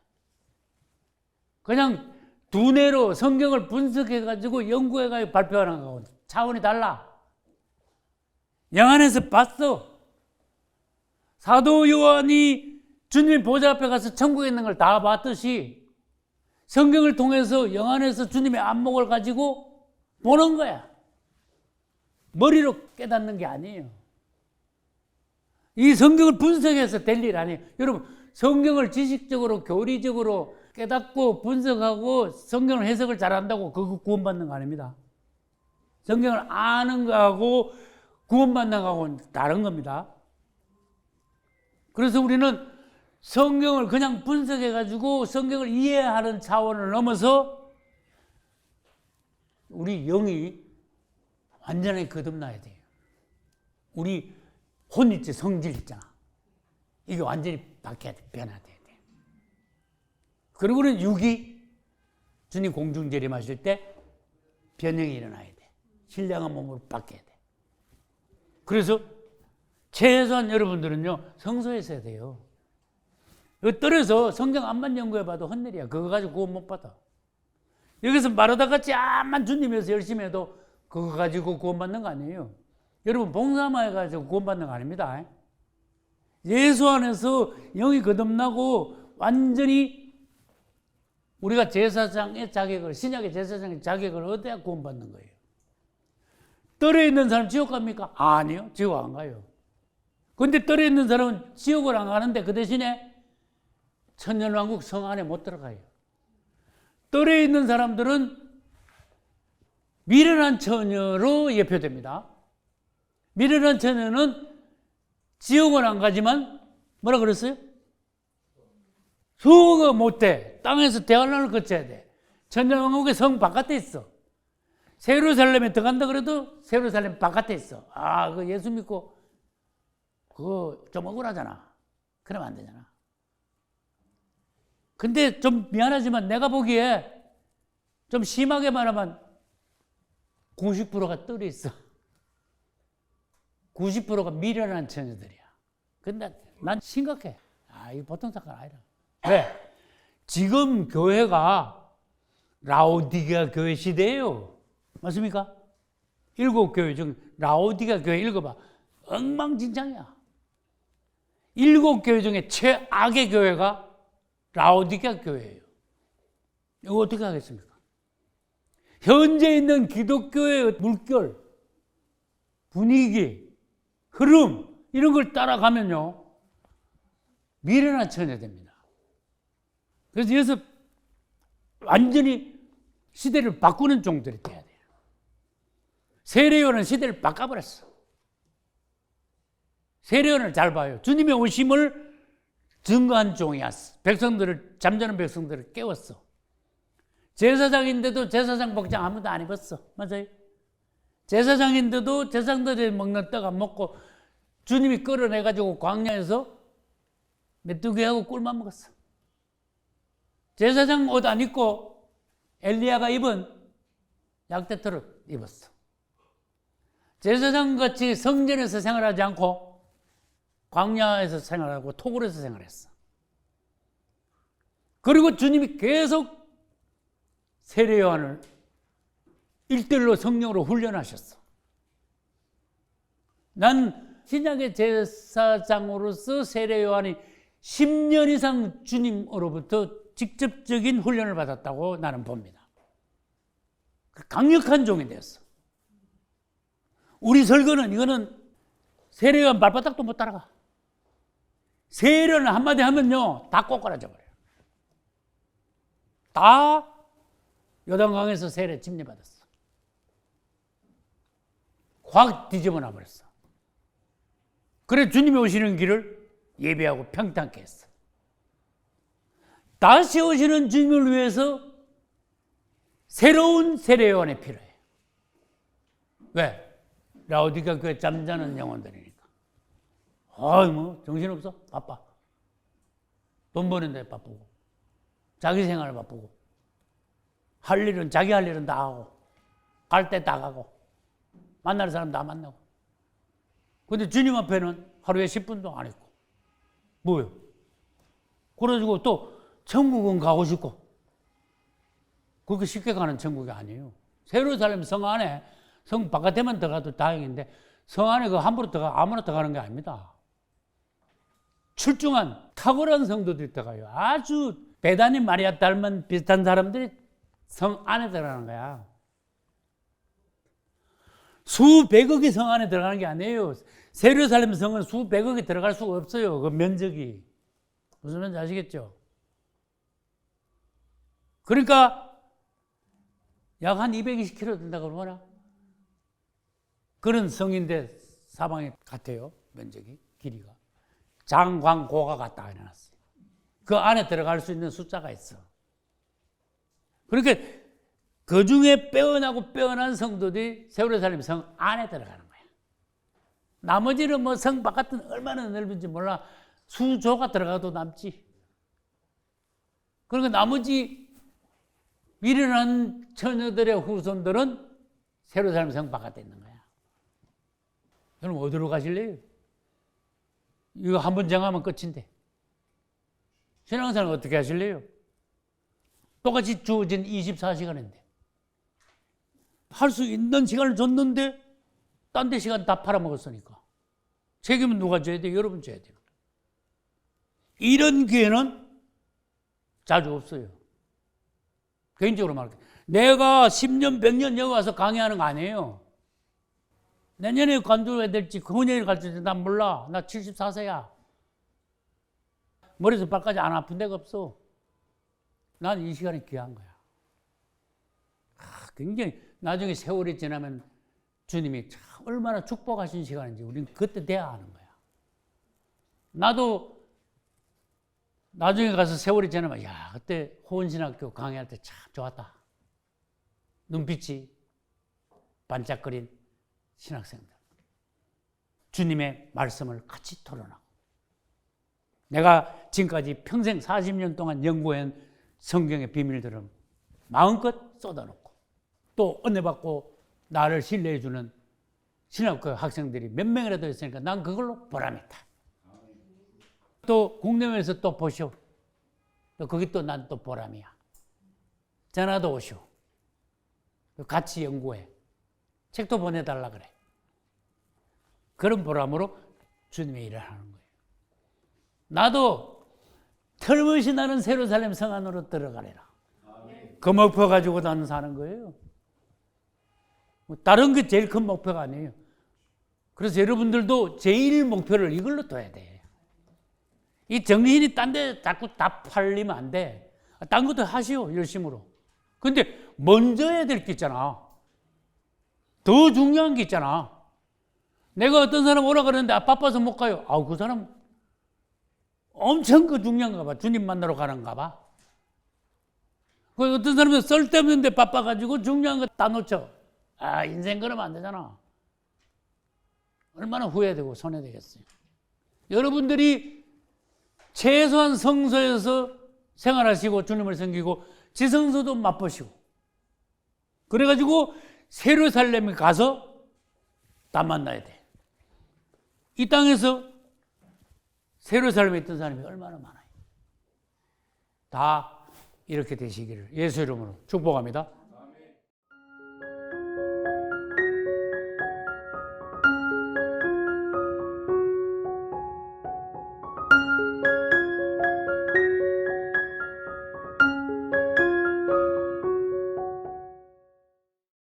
그냥 두뇌로 성경을 분석해가지고 연구해가지고 발표하는 거하고 차원이 달라. 영안에서 봤어. 사도 요한이 주님의 보좌 앞에 가서 천국에 있는 걸 다 봤듯이 성경을 통해서 영안에서 주님의 안목을 가지고 보는 거야. 머리로 깨닫는 게 아니에요. 이 성경을 분석해서 될 일 아니에요. 여러분, 성경을 지식적으로, 교리적으로 깨닫고 분석하고 성경을 해석을 잘한다고 그거 구원받는 거 아닙니다. 성경을 아는 거하고 구원받는 거하고는 다른 겁니다. 그래서 우리는 성경을 그냥 분석해가지고 성경을 이해하는 차원을 넘어서 우리 영이 완전히 거듭나야 돼요. 우리 혼이체 성질 있잖아. 이게 완전히 바뀌어야 돼. 변화돼야 돼. 그리고는 육이 주님 공중 재림하실 때 변형이 일어나야 돼. 신령한 몸으로 바뀌어야 돼. 그래서 최소한 여러분들은요 성소에 있어야 돼요. 이거 떨어서 성경 암만 연구해봐도 헛일이야. 그거 가지고 구원 못 받아. 여기서 마르다같이 암만 주님에서 열심히 해도 그거 가지고 구원받는 거 아니에요. 여러분 봉사만 해가지고 구원받는 거 아닙니다. 예수 안에서 영이 거듭나고 완전히 우리가 제사장의 자격을, 신약의 제사장의 자격을 얻어야 구원받는 거예요. 떨어 있는 사람 지옥 갑니까? 아니요, 지옥 안 가요. 근데 떨어 있는 사람은 지옥을 안 가는데 그 대신에 천년왕국 성 안에 못 들어가요. 떨어 있는 사람들은 미련한 처녀로 예표됩니다. 미련한 처녀는 지옥은 안 가지만 뭐라 그랬어요? 수호가 못 돼. 땅에서 대환란을 거쳐야 돼. 천년왕국의 성 바깥에 있어. 예루살렘에 들어간다 그래도 예루살렘 바깥에 있어. 아, 그 예수 믿고 그거 좀 억울하잖아. 그러면 안 되잖아. 근데 좀 미안하지만 내가 보기에 좀 심하게 말하면 90%가 떨어 있어. 90%가 미련한 처녀들이야. 근데 난 심각해. 아, 이거 보통 사건 아니라. 왜? 지금 교회가 라오디게아 교회 시대예요. 맞습니까? 7교회 중 라오디게아 교회 읽어봐. 엉망진창이야. 7교회 중에 최악의 교회가 라오디게아 교회예요. 이거 어떻게 하겠습니까? 현재 있는 기독교의 물결, 분위기, 흐름 이런 걸 따라가면요 미련한 처녀 됩니다. 그래서 여기서 완전히 시대를 바꾸는 종들이 돼야 돼요. 세례요한은 시대를 바꿔버렸어. 세례요한을 잘 봐요. 주님의 오심을 증거한 종이야. 백성들을, 잠자는 백성들을 깨웠어. 제사장인데도 제사장 복장 아무도 안 입었어. 맞아요? 제사장인데도 제사장들이 먹는 떡 안 먹고 주님이 끌어내가지고 광야에서 메뚜기하고 꿀만 먹었어. 제사장 옷 안 입고 엘리야가 입은 약대토를 입었어. 제사장같이 성전에서 생활하지 않고 광야에서 생활하고 토굴에서 생활했어. 그리고 주님이 계속 세례요한을 1대1로 성령으로 훈련하셨어. 난 신약의 제사장으로서 세례요한이 10년 이상 주님으로부터 직접적인 훈련을 받았다고 나는 봅니다. 강력한 종이 되었어. 우리 설교는 이거는 세례요한 발바닥도 못 따라가. 세례는 한마디 하면요 다 꼬꾸라져 버려요. 다 요단강에서 세례 침례받았어. 확 뒤집어 놔버렸어. 그래 주님이 오시는 길을 예배하고 평탄케 했어. 다시 오시는 주님을 위해서 새로운 세례요한이 필요해. 왜? 라오디게아 교회 잠자는 영혼들이니까. 아이 뭐 정신없어? 바빠. 돈 버는 데 바쁘고 자기 생활 바쁘고 할 일은 자기 할 일은 다 하고 갈 때 다 가고 만날 사람 다 만나고. 근데 주님 앞에는 하루에 10분도 안 했고 뭐요? 그래가지고 또 천국은 가고 싶고 그렇게 쉽게 가는 천국이 아니에요. 예루살렘 성 안에 성 바깥에만 들어가도 다행인데 성 안에 그 함부로 들어가 아무나 들어가는 게 아닙니다. 출중한 탁월한 성도들이 들어가요. 아주 베다니 마리아 닮은 비슷한 사람들이 성 안에 들어가는 거야. 수백억이 성 안에 들어가는 게 아니에요. 예루살렘 성은 수백억이 들어갈 수가 없어요. 그 면적이. 무슨 말인지 아시겠죠? 그러니까 약 한 220km 된다고 그러나 그런 성인대 사방이 같아요. 면적이, 길이가. 장광고가 갖다 해놨어요. 그 안에 들어갈 수 있는 숫자가 있어. 그러니까 그 중에 빼어나고 빼어난 성도들이 세월살림 성 안에 들어가는 거야. 나머지는 뭐 성 바깥은 얼마나 넓은지 몰라. 수조가 들어가도 남지. 그러니까 나머지 미련한 처녀들의 후손들은 세월살림 성 바깥에 있는 거야. 여러분 어디로 가실래요? 이거 한 번 정하면 끝인데. 신앙생활 어떻게 하실래요? 똑같이 주어진 24시간인데. 할 수 있는 시간을 줬는데 딴 데 시간 다 팔아먹었으니까. 책임은 누가 져야 돼? 여러분 져야 돼요. 이런 기회는 자주 없어요. 개인적으로 말할게요. 내가 10년, 100년 여기 와서 강의하는 거 아니에요. 내년에 관두어야 될지, 후년에 갈지 난 몰라. 나 74세야. 머리에서 발까지 안 아픈 데가 없어. 난 이 시간이 귀한 거야. 굉장히 나중에 세월이 지나면 주님이 참 얼마나 축복하신 시간인지 우리는 그때 돼야 하는 거야. 나도 나중에 가서 세월이 지나면 야 그때 호원신학교 강의할 때 참 좋았다. 눈빛이 반짝거린 신학생들. 주님의 말씀을 같이 토론하고 내가 지금까지 평생 40년 동안 연구한 성경의 비밀들은 마음껏 쏟아놓고 또 은혜 받고 나를 신뢰해 주는 신학교 학생들이 몇 명이라도 있으니까 난 그걸로 보람있다. 또 국내에서 또 보시오. 또 거기 또 난 또 보람이야. 전화도 오시오. 같이 연구해. 책도 보내달라 그래. 그런 보람으로 주님의 일을 하는 거예요. 나도 털없이 나는 세루살렘 성 안으로 들어가래라. 그 목표 가지고 나는 사는 거예요. 다른 게 제일 큰 목표가 아니에요. 그래서 여러분들도 제일 목표를 이걸로 둬야 돼. 이 정신이 딴 데 자꾸 다 팔리면 안 돼. 딴 것도 하시오, 열심으로. 근데 먼저 해야 될 게 있잖아. 더 중요한 게 있잖아. 내가 어떤 사람 오라 그러는데 바빠서 못 가요. 아우, 그 사람 엄청 그 중요한가 봐. 주님 만나러 가는가 봐. 그 어떤 사람은 쓸데없는데 바빠가지고 중요한 거 다 놓쳐. 아, 인생 그러면 안 되잖아. 얼마나 후회되고 손해되겠어요. 여러분들이 최소한 성소에서 생활하시고 주님을 섬기고 지성소도 맛보시고 그래가지고 세루살렘에 가서 다 만나야 돼. 이 땅에서 세루살렘에 있던 사람이 얼마나 많아요. 다 이렇게 되시기를 예수 이름으로 축복합니다.